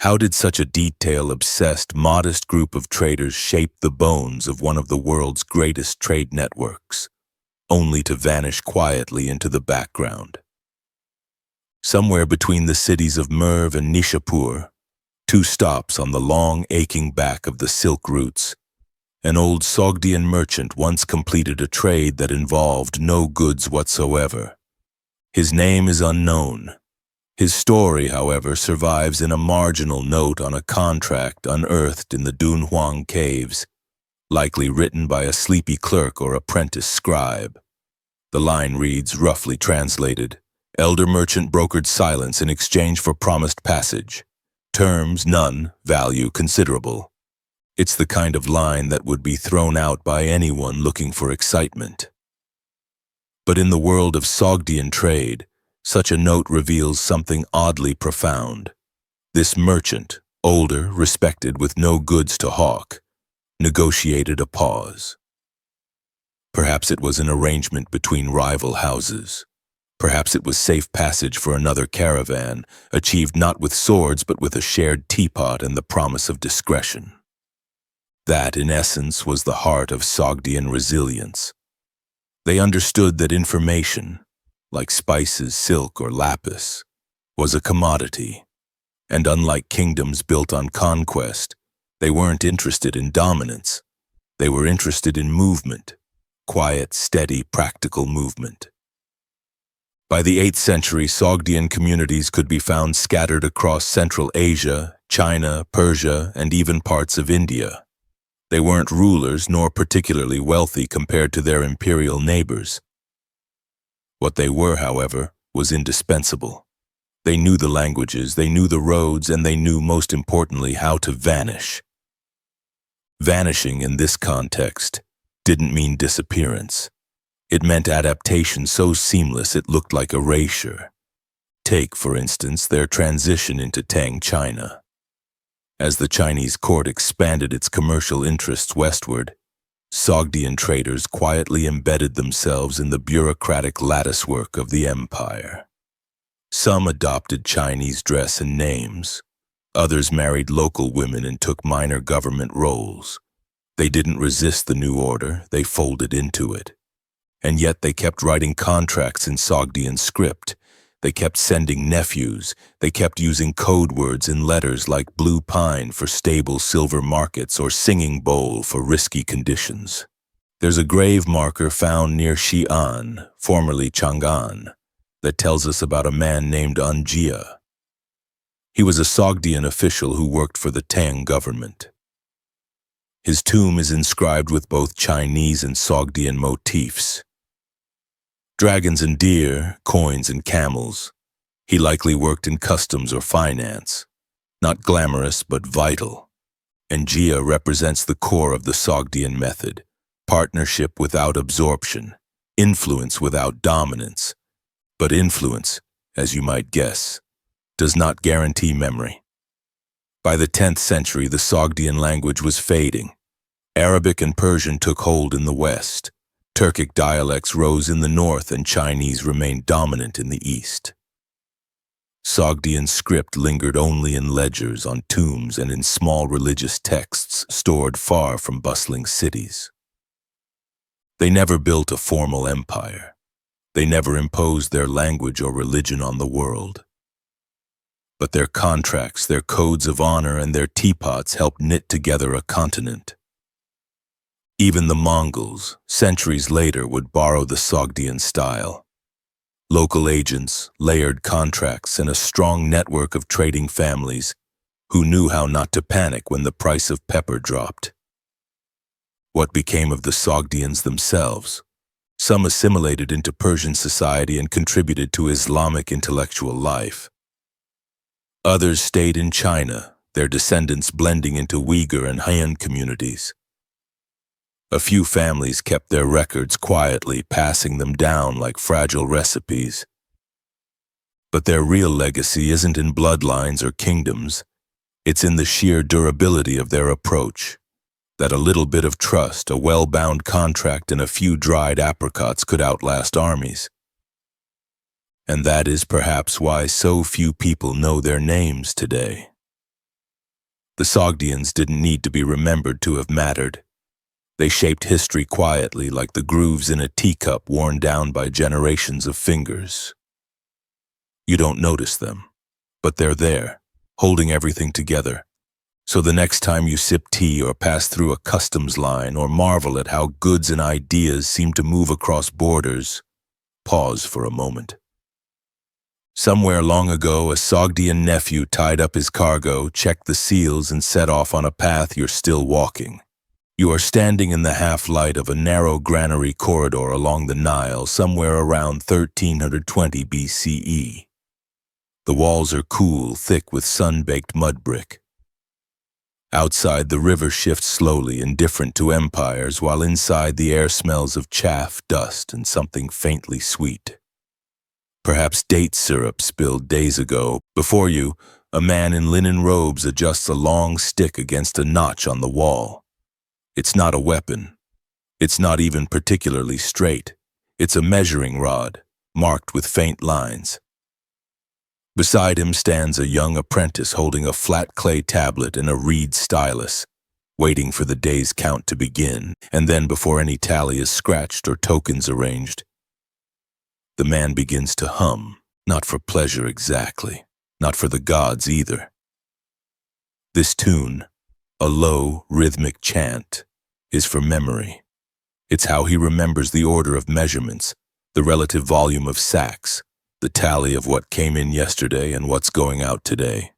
How did such a detail-obsessed, modest group of traders shape the bones of one of the world's greatest trade networks, only to vanish quietly into the background? Somewhere between the cities of Merv and Nishapur, 2 stops on the long, aching back of the silk routes, an old Sogdian merchant once completed a trade that involved no goods whatsoever. His name is unknown. His story, however, survives in a marginal note on a contract unearthed in the Dunhuang caves, likely written by a sleepy clerk or apprentice scribe. The line reads, roughly translated, "Elder merchant brokered silence in exchange for promised passage. Terms none, value considerable." It's the kind of line that would be thrown out by anyone looking for excitement. But in the world of Sogdian trade, such a note reveals something oddly profound. This merchant, older, respected, with no goods to hawk, negotiated a pause. Perhaps it was an arrangement between rival houses. Perhaps it was safe passage for another caravan, achieved not with swords but with a shared teapot and the promise of discretion. That, in essence, was the heart of Sogdian resilience. They understood that information, like spices, silk, or lapis, was a commodity, and unlike kingdoms built on conquest, they weren't interested in dominance. They were interested in movement, quiet, steady, practical movement. By the 8th century, Sogdian communities could be found scattered across Central Asia, China, Persia, and even parts of India. They weren't rulers nor particularly wealthy compared to their imperial neighbors. What they were, however, was indispensable. They knew the languages, they knew the roads, and they knew, most importantly, how to vanish. Vanishing in this context didn't mean disappearance. It meant adaptation so seamless it looked like erasure. Take, for instance, their transition into Tang China. As the Chinese court expanded its commercial interests westward, Sogdian traders quietly embedded themselves in the bureaucratic latticework of the empire. Some adopted Chinese dress and names. Others married local women and took minor government roles. They didn't resist the new order, they folded into it. And yet they kept writing contracts in Sogdian script. They kept sending nephews. They kept using code words in letters like blue pine for stable silver markets or singing bowl for risky conditions. There's a grave marker found near Xi'an, formerly Chang'an, that tells us about a man named Anjia. He was a Sogdian official who worked for the Tang government. His tomb is inscribed with both Chinese and Sogdian motifs. Dragons and deer, coins and camels. He likely worked in customs or finance. Not glamorous, but vital. Anjia represents the core of the Sogdian method. Partnership without absorption. Influence without dominance. But influence, as you might guess, does not guarantee memory. By the 10th century, the Sogdian language was fading. Arabic and Persian took hold in the west. Turkic dialects rose in the north and Chinese remained dominant in the east. Sogdian script lingered only in ledgers, on tombs, and in small religious texts stored far from bustling cities. They never built a formal empire. They never imposed their language or religion on the world. But their contracts, their codes of honor, and their teapots helped knit together a continent. Even the Mongols, centuries later, would borrow the Sogdian style. Local agents, layered contracts, and a strong network of trading families who knew how not to panic when the price of pepper dropped. What became of the Sogdians themselves? Some assimilated into Persian society and contributed to Islamic intellectual life. Others stayed in China, their descendants blending into Uyghur and Han communities. A few families kept their records quietly, passing them down like fragile recipes. But their real legacy isn't in bloodlines or kingdoms. It's in the sheer durability of their approach. That a little bit of trust, a well-bound contract, and a few dried apricots could outlast armies. And that is perhaps why so few people know their names today. The Sogdians didn't need to be remembered to have mattered. They shaped history quietly, like the grooves in a teacup worn down by generations of fingers. You don't notice them, but they're there, holding everything together. So the next time you sip tea or pass through a customs line or marvel at how goods and ideas seem to move across borders, pause for a moment. Somewhere long ago, a Sogdian nephew tied up his cargo, checked the seals, and set off on a path you're still walking. You are standing in the half-light of a narrow granary corridor along the Nile, somewhere around 1320 BCE. The walls are cool, thick with sun-baked mud brick. Outside, the river shifts slowly, indifferent to empires, while inside the air smells of chaff, dust, and something faintly sweet. Perhaps date syrup spilled days ago. Before you, a man in linen robes adjusts a long stick against a notch on the wall. It's not a weapon. It's not even particularly straight. It's a measuring rod, marked with faint lines. Beside him stands a young apprentice holding a flat clay tablet and a reed stylus, waiting for the day's count to begin, and then before any tally is scratched or tokens arranged, the man begins to hum, not for pleasure exactly, not for the gods either. This tune, a low, rhythmic chant, is for memory. It's how he remembers the order of measurements, the relative volume of sacks, the tally of what came in yesterday and what's going out today.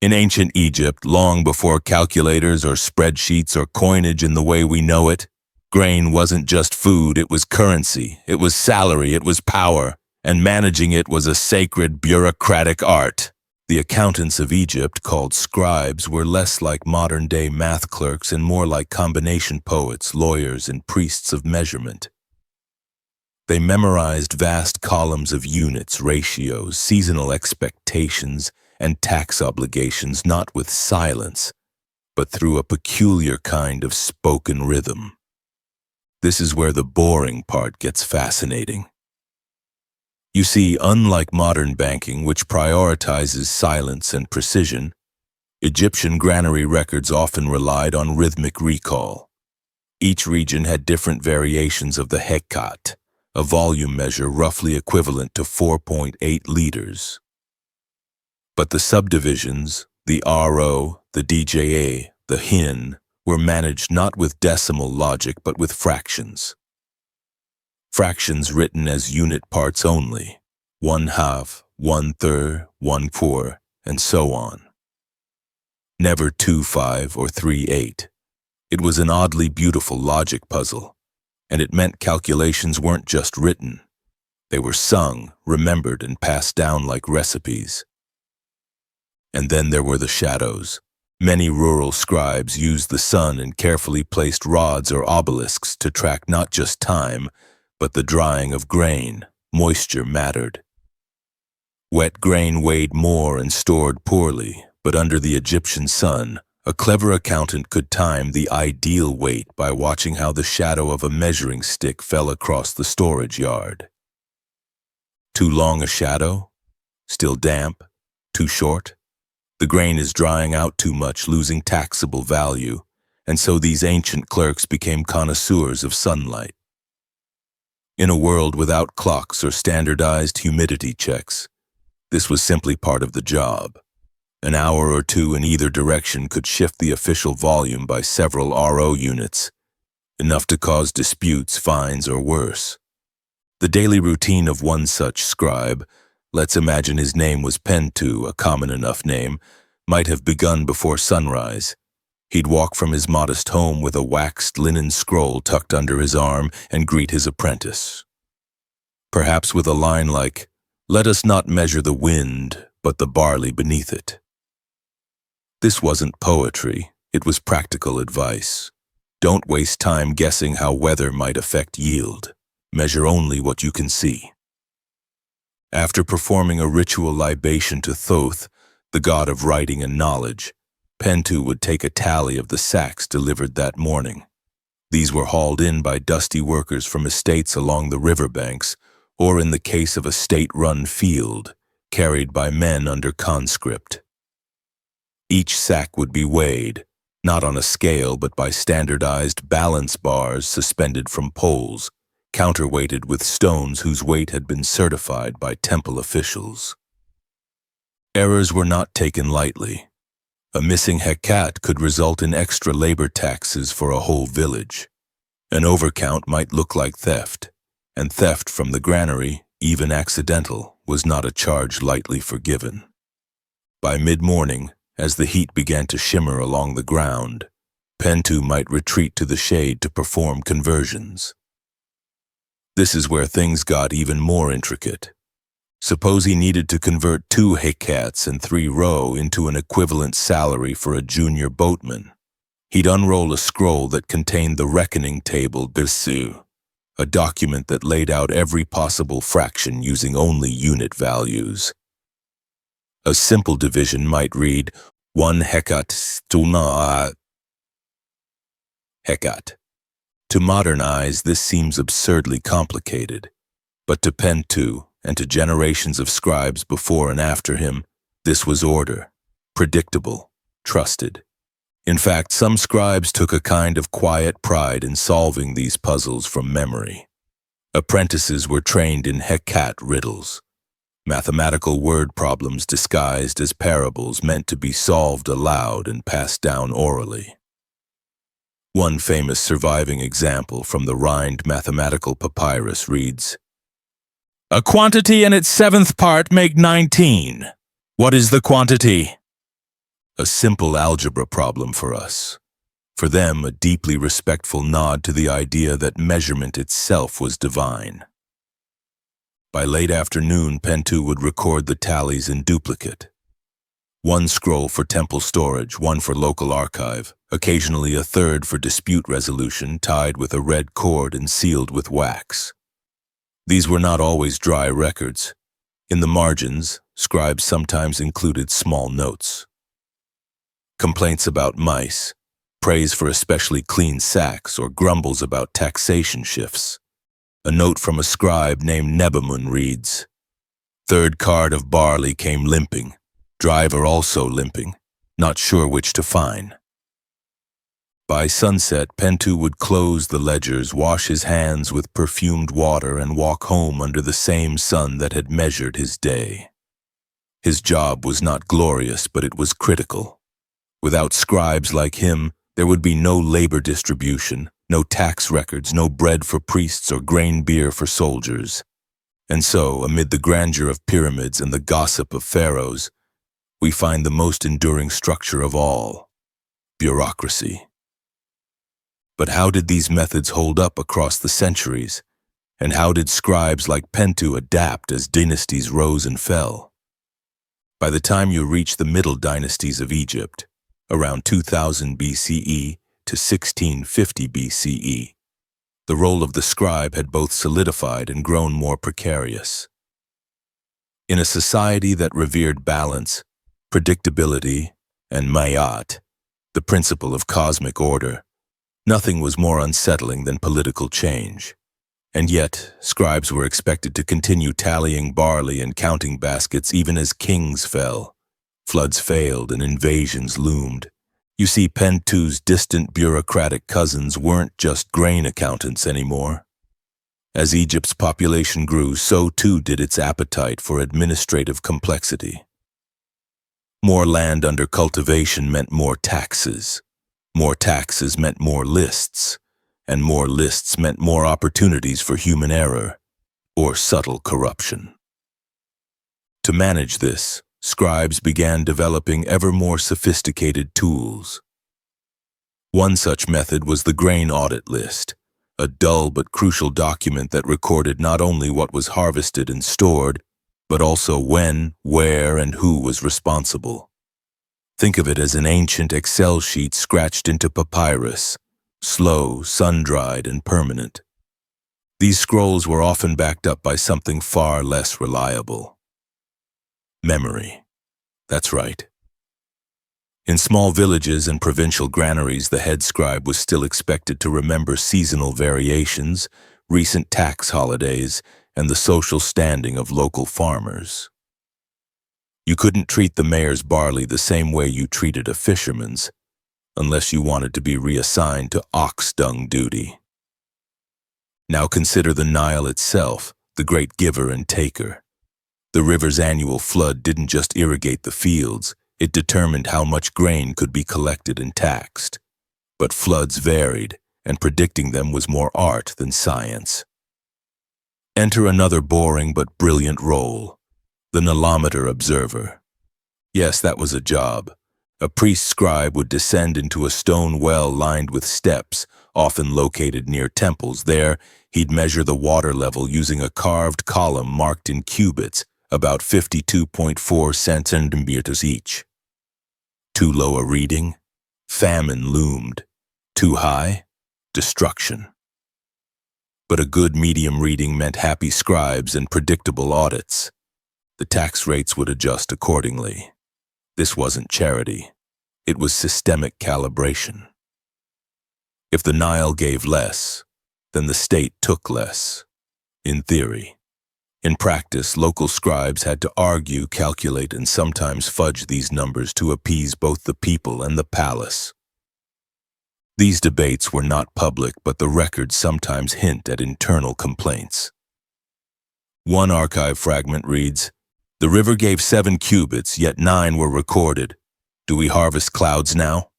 In ancient Egypt, long before calculators or spreadsheets or coinage in the way we know it, grain wasn't just food, it was currency, it was salary, it was power, and managing it was a sacred bureaucratic art. The accountants of Egypt, called scribes, were less like modern-day math clerks and more like combination poets, lawyers, and priests of measurement. They memorized vast columns of units, ratios, seasonal expectations, and tax obligations, not with silence, but through a peculiar kind of spoken rhythm. This is where the boring part gets fascinating. You see, unlike modern banking, which prioritizes silence and precision, Egyptian granary records often relied on rhythmic recall. Each region had different variations of the hekat, a volume measure roughly equivalent to 4.8 liters. But the subdivisions, the RO, the DJA, the HIN, were managed not with decimal logic but with fractions. Fractions written as unit parts only, 1/2, 1/3, 1/4, and so on. Never 2/5 or 3/8. It was an oddly beautiful logic puzzle, and it meant calculations weren't just written. They were sung, remembered, and passed down like recipes. And then there were the shadows. Many rural scribes used the sun and carefully placed rods or obelisks to track not just time, but the drying of grain. Moisture mattered. Wet grain weighed more and stored poorly, but under the Egyptian sun, a clever accountant could time the ideal weight by watching how the shadow of a measuring stick fell across the storage yard. Too long a shadow? Still damp? Too short? The grain is drying out too much, losing taxable value, and so these ancient clerks became connoisseurs of sunlight. In a world without clocks or standardized humidity checks, this was simply part of the job. An hour or two in either direction could shift the official volume by several RO units, enough to cause disputes, fines, or worse. The daily routine of one such scribe, let's imagine his name was Pentu, a common enough name, might have begun before sunrise. He'd walk from his modest home with a waxed linen scroll tucked under his arm and greet his apprentice. Perhaps with a line like, "Let us not measure the wind, but the barley beneath it." This wasn't poetry, it was practical advice. Don't waste time guessing how weather might affect yield. Measure only what you can see. After performing a ritual libation to Thoth, the god of writing and knowledge, Pentu would take a tally of the sacks delivered that morning. These were hauled in by dusty workers from estates along the riverbanks, or in the case of a state-run field, carried by men under conscript. Each sack would be weighed, not on a scale but by standardized balance bars suspended from poles, counterweighted with stones whose weight had been certified by temple officials. Errors were not taken lightly. A missing hecat could result in extra labor taxes for a whole village. An overcount might look like theft, and theft from the granary, even accidental, was not a charge lightly forgiven. By mid-morning, as the heat began to shimmer along the ground, Pentu might retreat to the shade to perform conversions. This is where things got even more intricate. Suppose he needed to convert 2 hecats and 3 row into an equivalent salary for a junior boatman. He'd unroll a scroll that contained the reckoning table Bisu, a document that laid out every possible fraction using only unit values. A simple division might read 1 hecat stuna hecat. To modern eyes, this seems absurdly complicated, but to Pentu, and to generations of scribes before and after him, this was order, predictable, trusted. In fact, some scribes took a kind of quiet pride in solving these puzzles from memory. Apprentices were trained in hecat riddles, mathematical word problems disguised as parables meant to be solved aloud and passed down orally. One famous surviving example from the Rhind mathematical papyrus reads, "A quantity and its 7th part make 19. What is the quantity?" A simple algebra problem for us. For them, a deeply respectful nod to the idea that measurement itself was divine. By late afternoon, Pentu would record the tallies in duplicate. 1 scroll for temple storage, 1 for local archive, occasionally a 3rd for dispute resolution tied with a red cord and sealed with wax. These were not always dry records. In the margins, scribes sometimes included small notes. Complaints about mice, praise for especially clean sacks, or grumbles about taxation shifts. A note from a scribe named Nebamun reads, "3rd card of barley came limping, driver also limping, not sure which to fine." By sunset, Pentu would close the ledgers, wash his hands with perfumed water, and walk home under the same sun that had measured his day. His job was not glorious, but it was critical. Without scribes like him, there would be no labor distribution, no tax records, no bread for priests or grain beer for soldiers. And so, amid the grandeur of pyramids and the gossip of pharaohs, we find the most enduring structure of all, bureaucracy. But how did these methods hold up across the centuries? And how did scribes like Pentu adapt as dynasties rose and fell? By the time you reach the middle dynasties of Egypt, around 2000 BCE to 1650 BCE, the role of the scribe had both solidified and grown more precarious. In a society that revered balance, predictability, and mayat, the principle of cosmic order, nothing was more unsettling than political change. And yet, scribes were expected to continue tallying barley and counting baskets even as kings fell. Floods failed and invasions loomed. You see, Pentu's distant bureaucratic cousins weren't just grain accountants anymore. As Egypt's population grew, so too did its appetite for administrative complexity. More land under cultivation meant more taxes. More taxes meant more lists. And more lists meant more opportunities for human error or subtle corruption. To manage this, scribes began developing ever more sophisticated tools. One such method was the grain audit list, a dull but crucial document that recorded not only what was harvested and stored, but also when, where, and who was responsible. Think of it as an ancient Excel sheet scratched into papyrus, slow, sun-dried, and permanent. These scrolls were often backed up by something far less reliable. Memory. That's right. In small villages and provincial granaries, the head scribe was still expected to remember seasonal variations, recent tax holidays, and the social standing of local farmers. You couldn't treat the mayor's barley the same way you treated a fisherman's, unless you wanted to be reassigned to ox dung duty. Now consider the Nile itself, the great giver and taker. The river's annual flood didn't just irrigate the fields, it determined how much grain could be collected and taxed. But floods varied, and predicting them was more art than science. Enter another boring but brilliant role, the Nilometer observer. Yes, that was a job. A priest scribe would descend into a stone well lined with steps, often located near temples. There, he'd measure the water level using a carved column marked in cubits, about 52.4 centimeters each. Too low a reading? Famine loomed. Too high? Destruction. But a good medium reading meant happy scribes and predictable audits. The tax rates would adjust accordingly. This wasn't charity. It was systemic calibration. If the Nile gave less, then the state took less, in theory. In practice, local scribes had to argue, calculate, and sometimes fudge these numbers to appease both the people and the palace. These debates were not public, but the records sometimes hint at internal complaints. One archive fragment reads, "The river gave 7 cubits, yet 9 were recorded. Do we harvest clouds now?"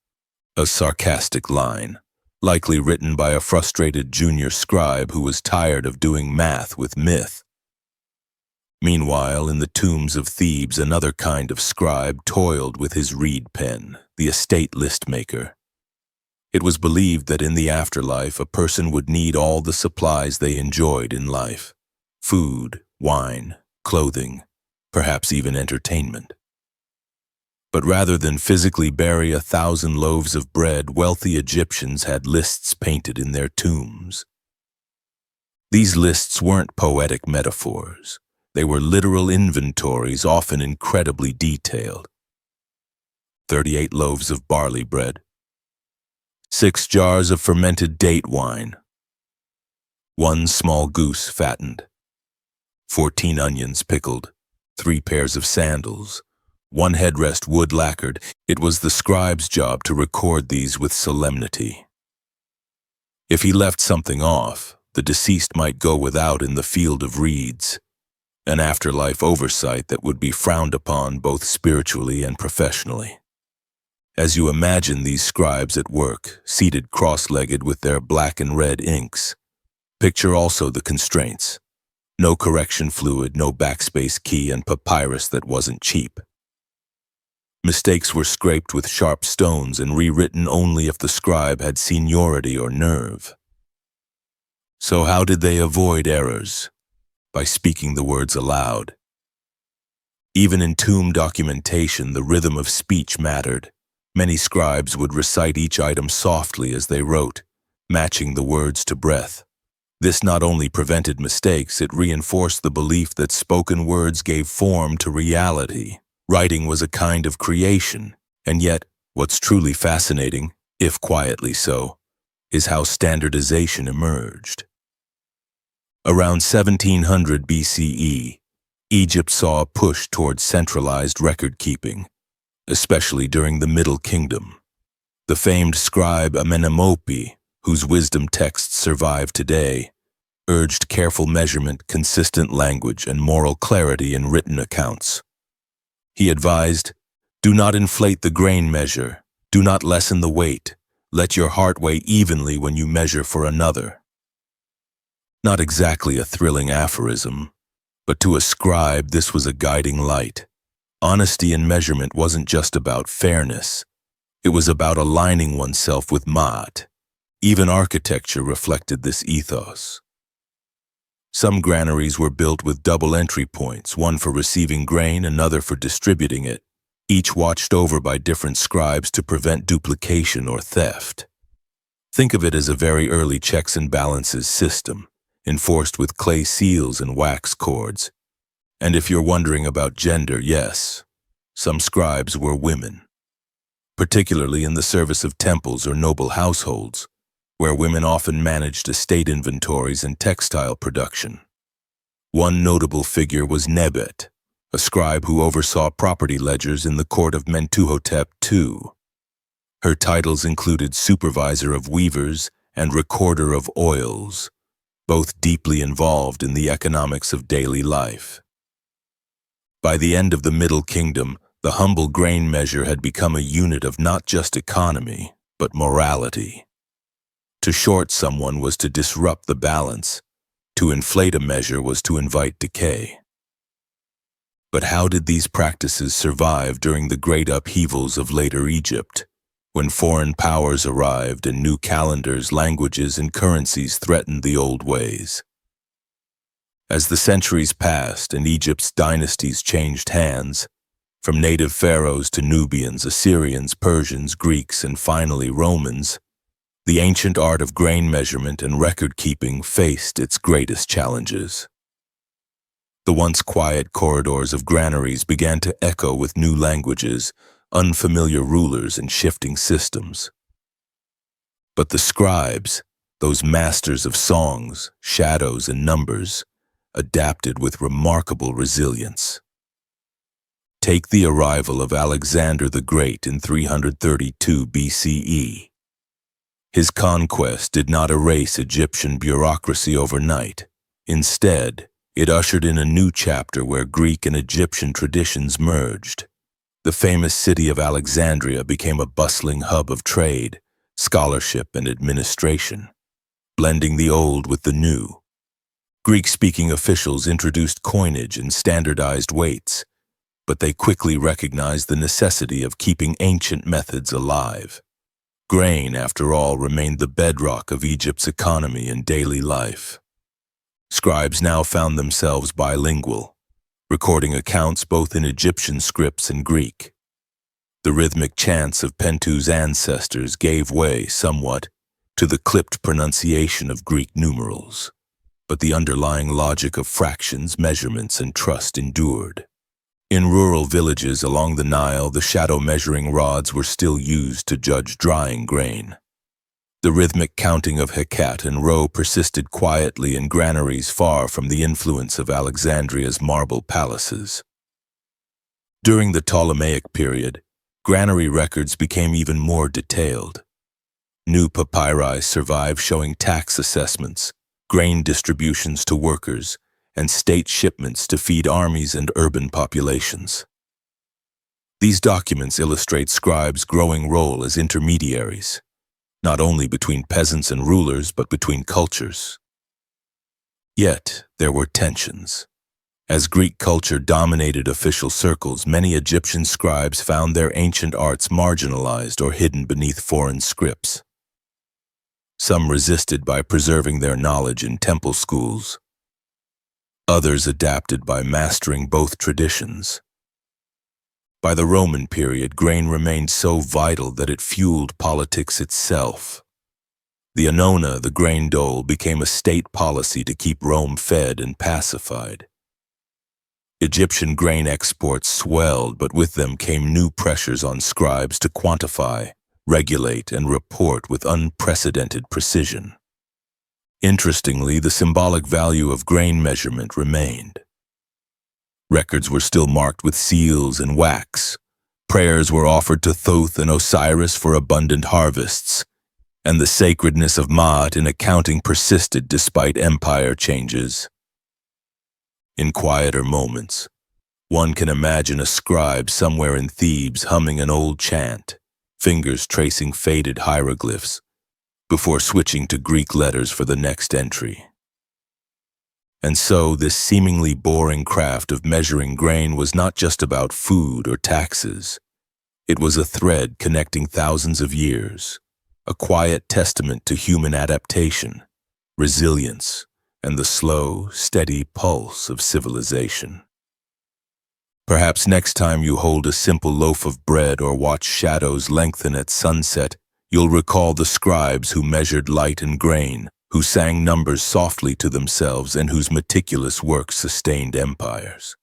A sarcastic line, likely written by a frustrated junior scribe who was tired of doing math with myth. Meanwhile, in the tombs of Thebes, another kind of scribe toiled with his reed pen, the estate list maker. It was believed that in the afterlife, a person would need all the supplies they enjoyed in life: food, wine, clothing, perhaps even entertainment. But rather than physically bury 1,000 loaves of bread, wealthy Egyptians had lists painted in their tombs. These lists weren't poetic metaphors. They were literal inventories, often incredibly detailed. 38 loaves of barley bread, 6 jars of fermented date wine, 1 small goose fattened, 14 onions pickled, 3 pairs of sandals, 1 headrest wood lacquered. It was the scribe's job to record these with solemnity. If he left something off, the deceased might go without in the field of reeds, an afterlife oversight that would be frowned upon both spiritually and professionally. As you imagine these scribes at work, seated cross-legged with their black and red inks, picture also the constraints. No correction fluid, no backspace key, and papyrus that wasn't cheap. Mistakes were scraped with sharp stones and rewritten only if the scribe had seniority or nerve. So how did they avoid errors? By speaking the words aloud. Even in tomb documentation, the rhythm of speech mattered. Many scribes would recite each item softly as they wrote, matching the words to breath. This not only prevented mistakes, it reinforced the belief that spoken words gave form to reality. Writing was a kind of creation, and yet, what's truly fascinating, if quietly so, is how standardization emerged. Around 1700 BCE, Egypt saw a push towards centralized record-keeping, especially during the Middle Kingdom. The famed scribe Amenemope, whose wisdom texts survive today, urged careful measurement, consistent language, and moral clarity in written accounts. He advised, "Do not inflate the grain measure, do not lessen the weight, let your heart weigh evenly when you measure for another." Not exactly a thrilling aphorism, but to a scribe this was a guiding light. Honesty in measurement wasn't just about fairness, it was about aligning oneself with Ma'at. Even architecture reflected this ethos. Some granaries were built with double entry points, one for receiving grain, another for distributing it, each watched over by different scribes to prevent duplication or theft. Think of it as a very early checks and balances system, enforced with clay seals and wax cords. And if you're wondering about gender, yes, some scribes were women, particularly in the service of temples or noble households, where women often managed estate inventories and textile production. One notable figure was Nebet, a scribe who oversaw property ledgers in the court of Mentuhotep II. Her titles included supervisor of weavers and recorder of oils, both deeply involved in the economics of daily life. By the end of the Middle Kingdom, the humble grain measure had become a unit of not just economy, but morality. To short someone was to disrupt the balance. To inflate a measure was to invite decay. But how did these practices survive during the great upheavals of later Egypt, when foreign powers arrived and new calendars, languages, and currencies threatened the old ways? As the centuries passed and Egypt's dynasties changed hands, from native pharaohs to Nubians, Assyrians, Persians, Greeks, and finally Romans, the ancient art of grain measurement and record-keeping faced its greatest challenges. The once quiet corridors of granaries began to echo with new languages, unfamiliar rulers, and shifting systems. But the scribes, those masters of songs, shadows, and numbers, adapted with remarkable resilience. Take the arrival of Alexander the Great in 332 BCE. His conquest did not erase Egyptian bureaucracy overnight. Instead, it ushered in a new chapter where Greek and Egyptian traditions merged. The famous city of Alexandria became a bustling hub of trade, scholarship, and administration, blending the old with the new. Greek-speaking officials introduced coinage and standardized weights, but they quickly recognized the necessity of keeping ancient methods alive. Grain, after all, remained the bedrock of Egypt's economy and daily life. Scribes now found themselves bilingual, recording accounts both in Egyptian scripts and Greek. The rhythmic chants of Pentu's ancestors gave way somewhat to the clipped pronunciation of Greek numerals, but the underlying logic of fractions, measurements, and trust endured. In rural villages along the Nile, the shadow measuring rods were still used to judge drying grain. The rhythmic counting of Hecat and Row persisted quietly in granaries far from the influence of Alexandria's marble palaces. During the Ptolemaic period, granary records became even more detailed. New papyri survive showing tax assessments, grain distributions to workers, and state shipments to feed armies and urban populations. These documents illustrate scribes' growing role as intermediaries, not only between peasants and rulers, but between cultures. Yet, there were tensions. As Greek culture dominated official circles, many Egyptian scribes found their ancient arts marginalized or hidden beneath foreign scripts. Some resisted by preserving their knowledge in temple schools. Others adapted by mastering both traditions. By the Roman period, grain remained so vital that it fueled politics itself. The annona, the grain dole, became a state policy to keep Rome fed and pacified. Egyptian grain exports swelled, but with them came new pressures on scribes to quantify, regulate, and report with unprecedented precision. Interestingly, the symbolic value of grain measurement remained. Records were still marked with seals and wax. Prayers were offered to Thoth and Osiris for abundant harvests, and the sacredness of Maat in accounting persisted despite empire changes. In quieter moments, one can imagine a scribe somewhere in Thebes humming an old chant, fingers tracing faded hieroglyphs, before switching to Greek letters for the next entry. And so this seemingly boring craft of measuring grain was not just about food or taxes. It was a thread connecting thousands of years, a quiet testament to human adaptation, resilience, and the slow, steady pulse of civilization. Perhaps next time you hold a simple loaf of bread or watch shadows lengthen at sunset, you'll recall the scribes who measured light and grain, who sang numbers softly to themselves, and whose meticulous work sustained empires.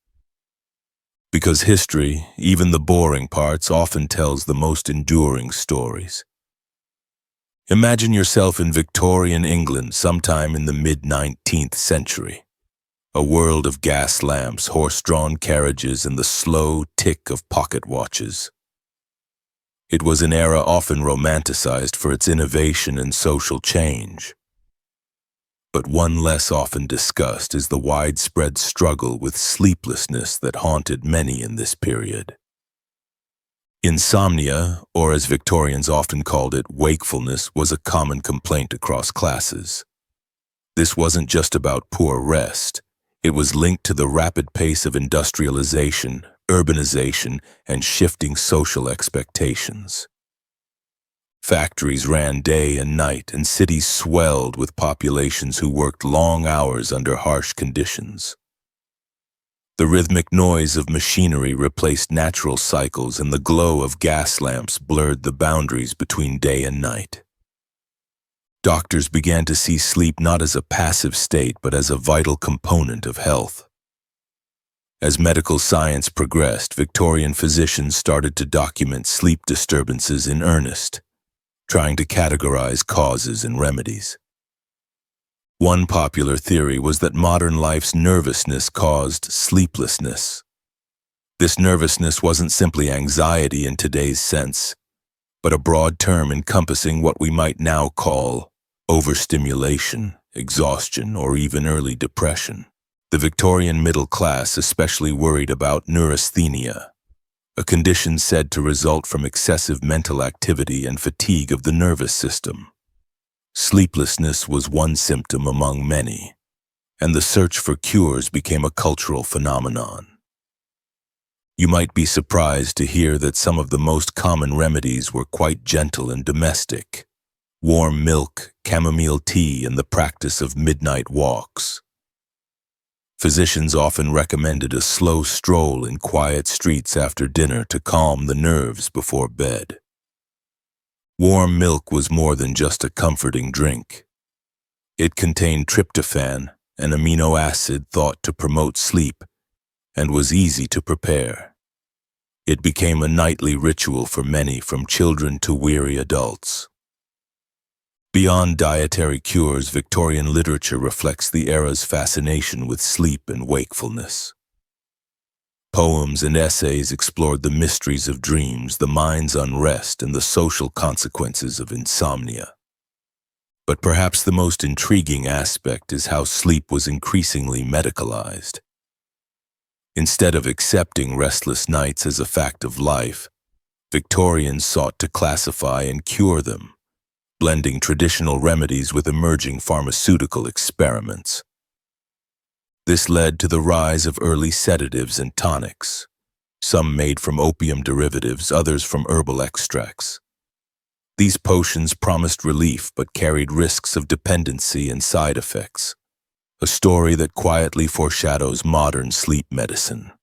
Because history, even the boring parts, often tells the most enduring stories. Imagine yourself in Victorian England sometime in the mid-19th century. A world of gas lamps, horse-drawn carriages, and the slow tick of pocket watches. It was an era often romanticized for its innovation and social change. But one less often discussed is the widespread struggle with sleeplessness that haunted many in this period. Insomnia, or as Victorians often called it, wakefulness, was a common complaint across classes. This wasn't just about poor rest. It was linked to the rapid pace of industrialization, urbanization, and shifting social expectations. Factories ran day and night, and cities swelled with populations who worked long hours under harsh conditions. The rhythmic noise of machinery replaced natural cycles, and the glow of gas lamps blurred the boundaries between day and night. Doctors began to see sleep not as a passive state, but as a vital component of health. As medical science progressed, Victorian physicians started to document sleep disturbances in earnest, trying to categorize causes and remedies. One popular theory was that modern life's nervousness caused sleeplessness. This nervousness wasn't simply anxiety in today's sense, but a broad term encompassing what we might now call overstimulation, exhaustion, or even early depression. The Victorian middle class especially worried about neurasthenia, a condition said to result from excessive mental activity and fatigue of the nervous system. Sleeplessness was one symptom among many, and the search for cures became a cultural phenomenon. You might be surprised to hear that some of the most common remedies were quite gentle and domestic: warm milk, chamomile tea, and the practice of midnight walks. Physicians often recommended a slow stroll in quiet streets after dinner to calm the nerves before bed. Warm milk was more than just a comforting drink. It contained tryptophan, an amino acid thought to promote sleep, and was easy to prepare. It became a nightly ritual for many, from children to weary adults. Beyond dietary cures, Victorian literature reflects the era's fascination with sleep and wakefulness. Poems and essays explored the mysteries of dreams, the mind's unrest, and the social consequences of insomnia. But perhaps the most intriguing aspect is how sleep was increasingly medicalized. Instead of accepting restless nights as a fact of life, Victorians sought to classify and cure them, blending traditional remedies with emerging pharmaceutical experiments. This led to the rise of early sedatives and tonics, some made from opium derivatives, others from herbal extracts. These potions promised relief but carried risks of dependency and side effects, a story that quietly foreshadows modern sleep medicine.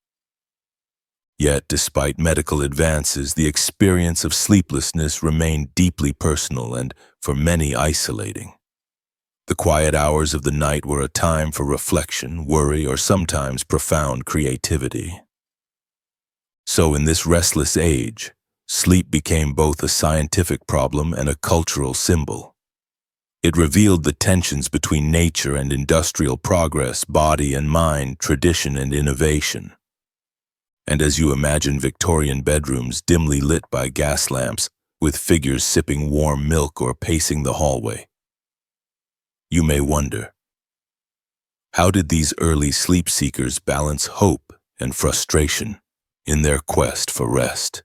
Yet, despite medical advances, the experience of sleeplessness remained deeply personal and, for many, isolating. The quiet hours of the night were a time for reflection, worry, or sometimes profound creativity. So, in this restless age, sleep became both a scientific problem and a cultural symbol. It revealed the tensions between nature and industrial progress, body and mind, tradition and innovation. And as you imagine Victorian bedrooms dimly lit by gas lamps, with figures sipping warm milk or pacing the hallway, you may wonder, how did these early sleep seekers balance hope and frustration in their quest for rest?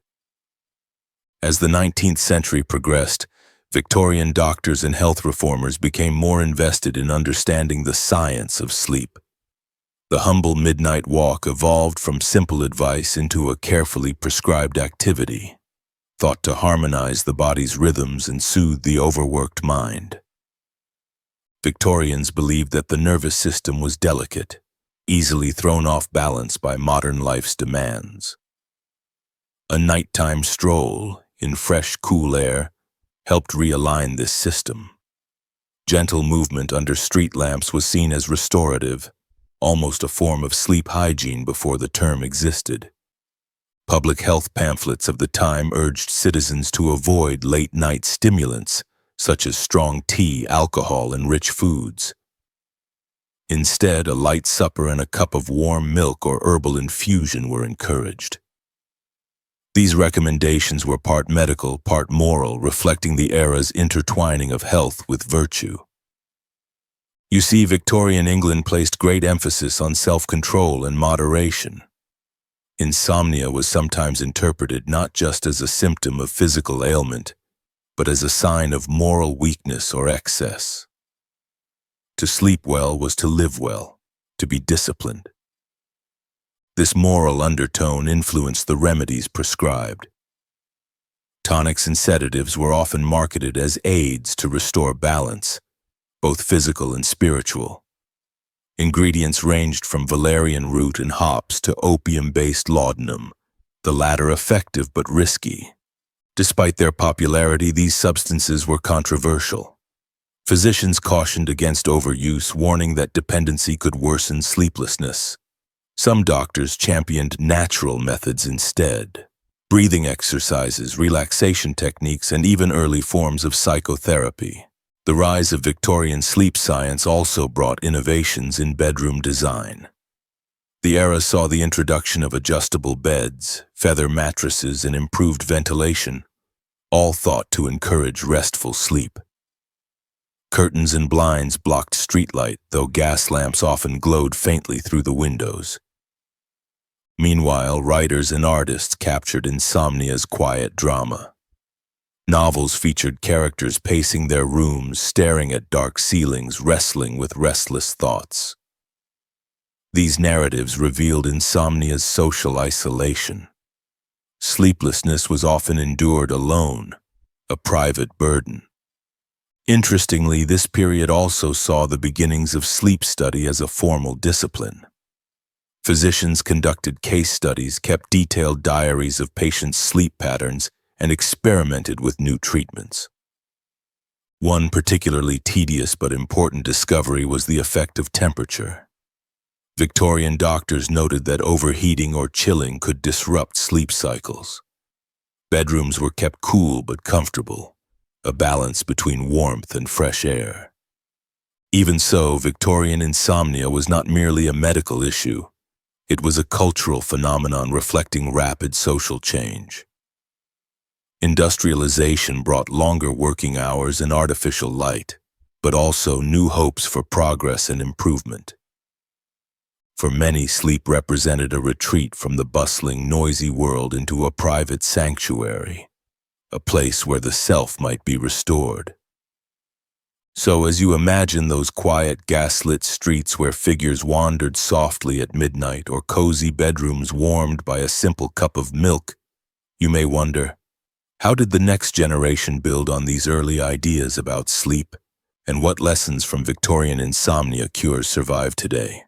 As the 19th century progressed, Victorian doctors and health reformers became more invested in understanding the science of sleep. The humble midnight walk evolved from simple advice into a carefully prescribed activity, thought to harmonize the body's rhythms and soothe the overworked mind. Victorians believed that the nervous system was delicate, easily thrown off balance by modern life's demands. A nighttime stroll in fresh, cool air helped realign this system. Gentle movement under street lamps was seen as restorative, almost a form of sleep hygiene before the term existed. Public health pamphlets of the time urged citizens to avoid late-night stimulants, such as strong tea, alcohol, and rich foods. Instead, a light supper and a cup of warm milk or herbal infusion were encouraged. These recommendations were part medical, part moral, reflecting the era's intertwining of health with virtue. You see, Victorian England placed great emphasis on self-control and moderation. Insomnia was sometimes interpreted not just as a symptom of physical ailment, but as a sign of moral weakness or excess. To sleep well was to live well, to be disciplined. This moral undertone influenced the remedies prescribed. Tonics and sedatives were often marketed as aids to restore balance, both physical and spiritual. Ingredients ranged from valerian root and hops to opium-based laudanum, the latter effective but risky. Despite their popularity, these substances were controversial. Physicians cautioned against overuse, warning that dependency could worsen sleeplessness. Some doctors championed natural methods instead: breathing exercises, relaxation techniques, and even early forms of psychotherapy. The rise of Victorian sleep science also brought innovations in bedroom design. The era saw the introduction of adjustable beds, feather mattresses, and improved ventilation, all thought to encourage restful sleep. Curtains and blinds blocked streetlight, though gas lamps often glowed faintly through the windows. Meanwhile, writers and artists captured insomnia's quiet drama. Novels featured characters pacing their rooms, staring at dark ceilings, wrestling with restless thoughts. These narratives revealed insomnia's social isolation. Sleeplessness was often endured alone, a private burden. Interestingly, this period also saw the beginnings of sleep study as a formal discipline. Physicians conducted case studies, kept detailed diaries of patients' sleep patterns, and experimented with new treatments. One particularly tedious but important discovery was the effect of temperature. Victorian doctors noted that overheating or chilling could disrupt sleep cycles. Bedrooms were kept cool but comfortable, a balance between warmth and fresh air. Even so, Victorian insomnia was not merely a medical issue. It was a cultural phenomenon reflecting rapid social change. Industrialization brought longer working hours and artificial light, but also new hopes for progress and improvement. For many, sleep represented a retreat from the bustling, noisy world into a private sanctuary, a place where the self might be restored. So as you imagine those quiet, gas-lit streets where figures wandered softly at midnight or cozy bedrooms warmed by a simple cup of milk, you may wonder, how did the next generation build on these early ideas about sleep, and what lessons from Victorian insomnia cures survive today?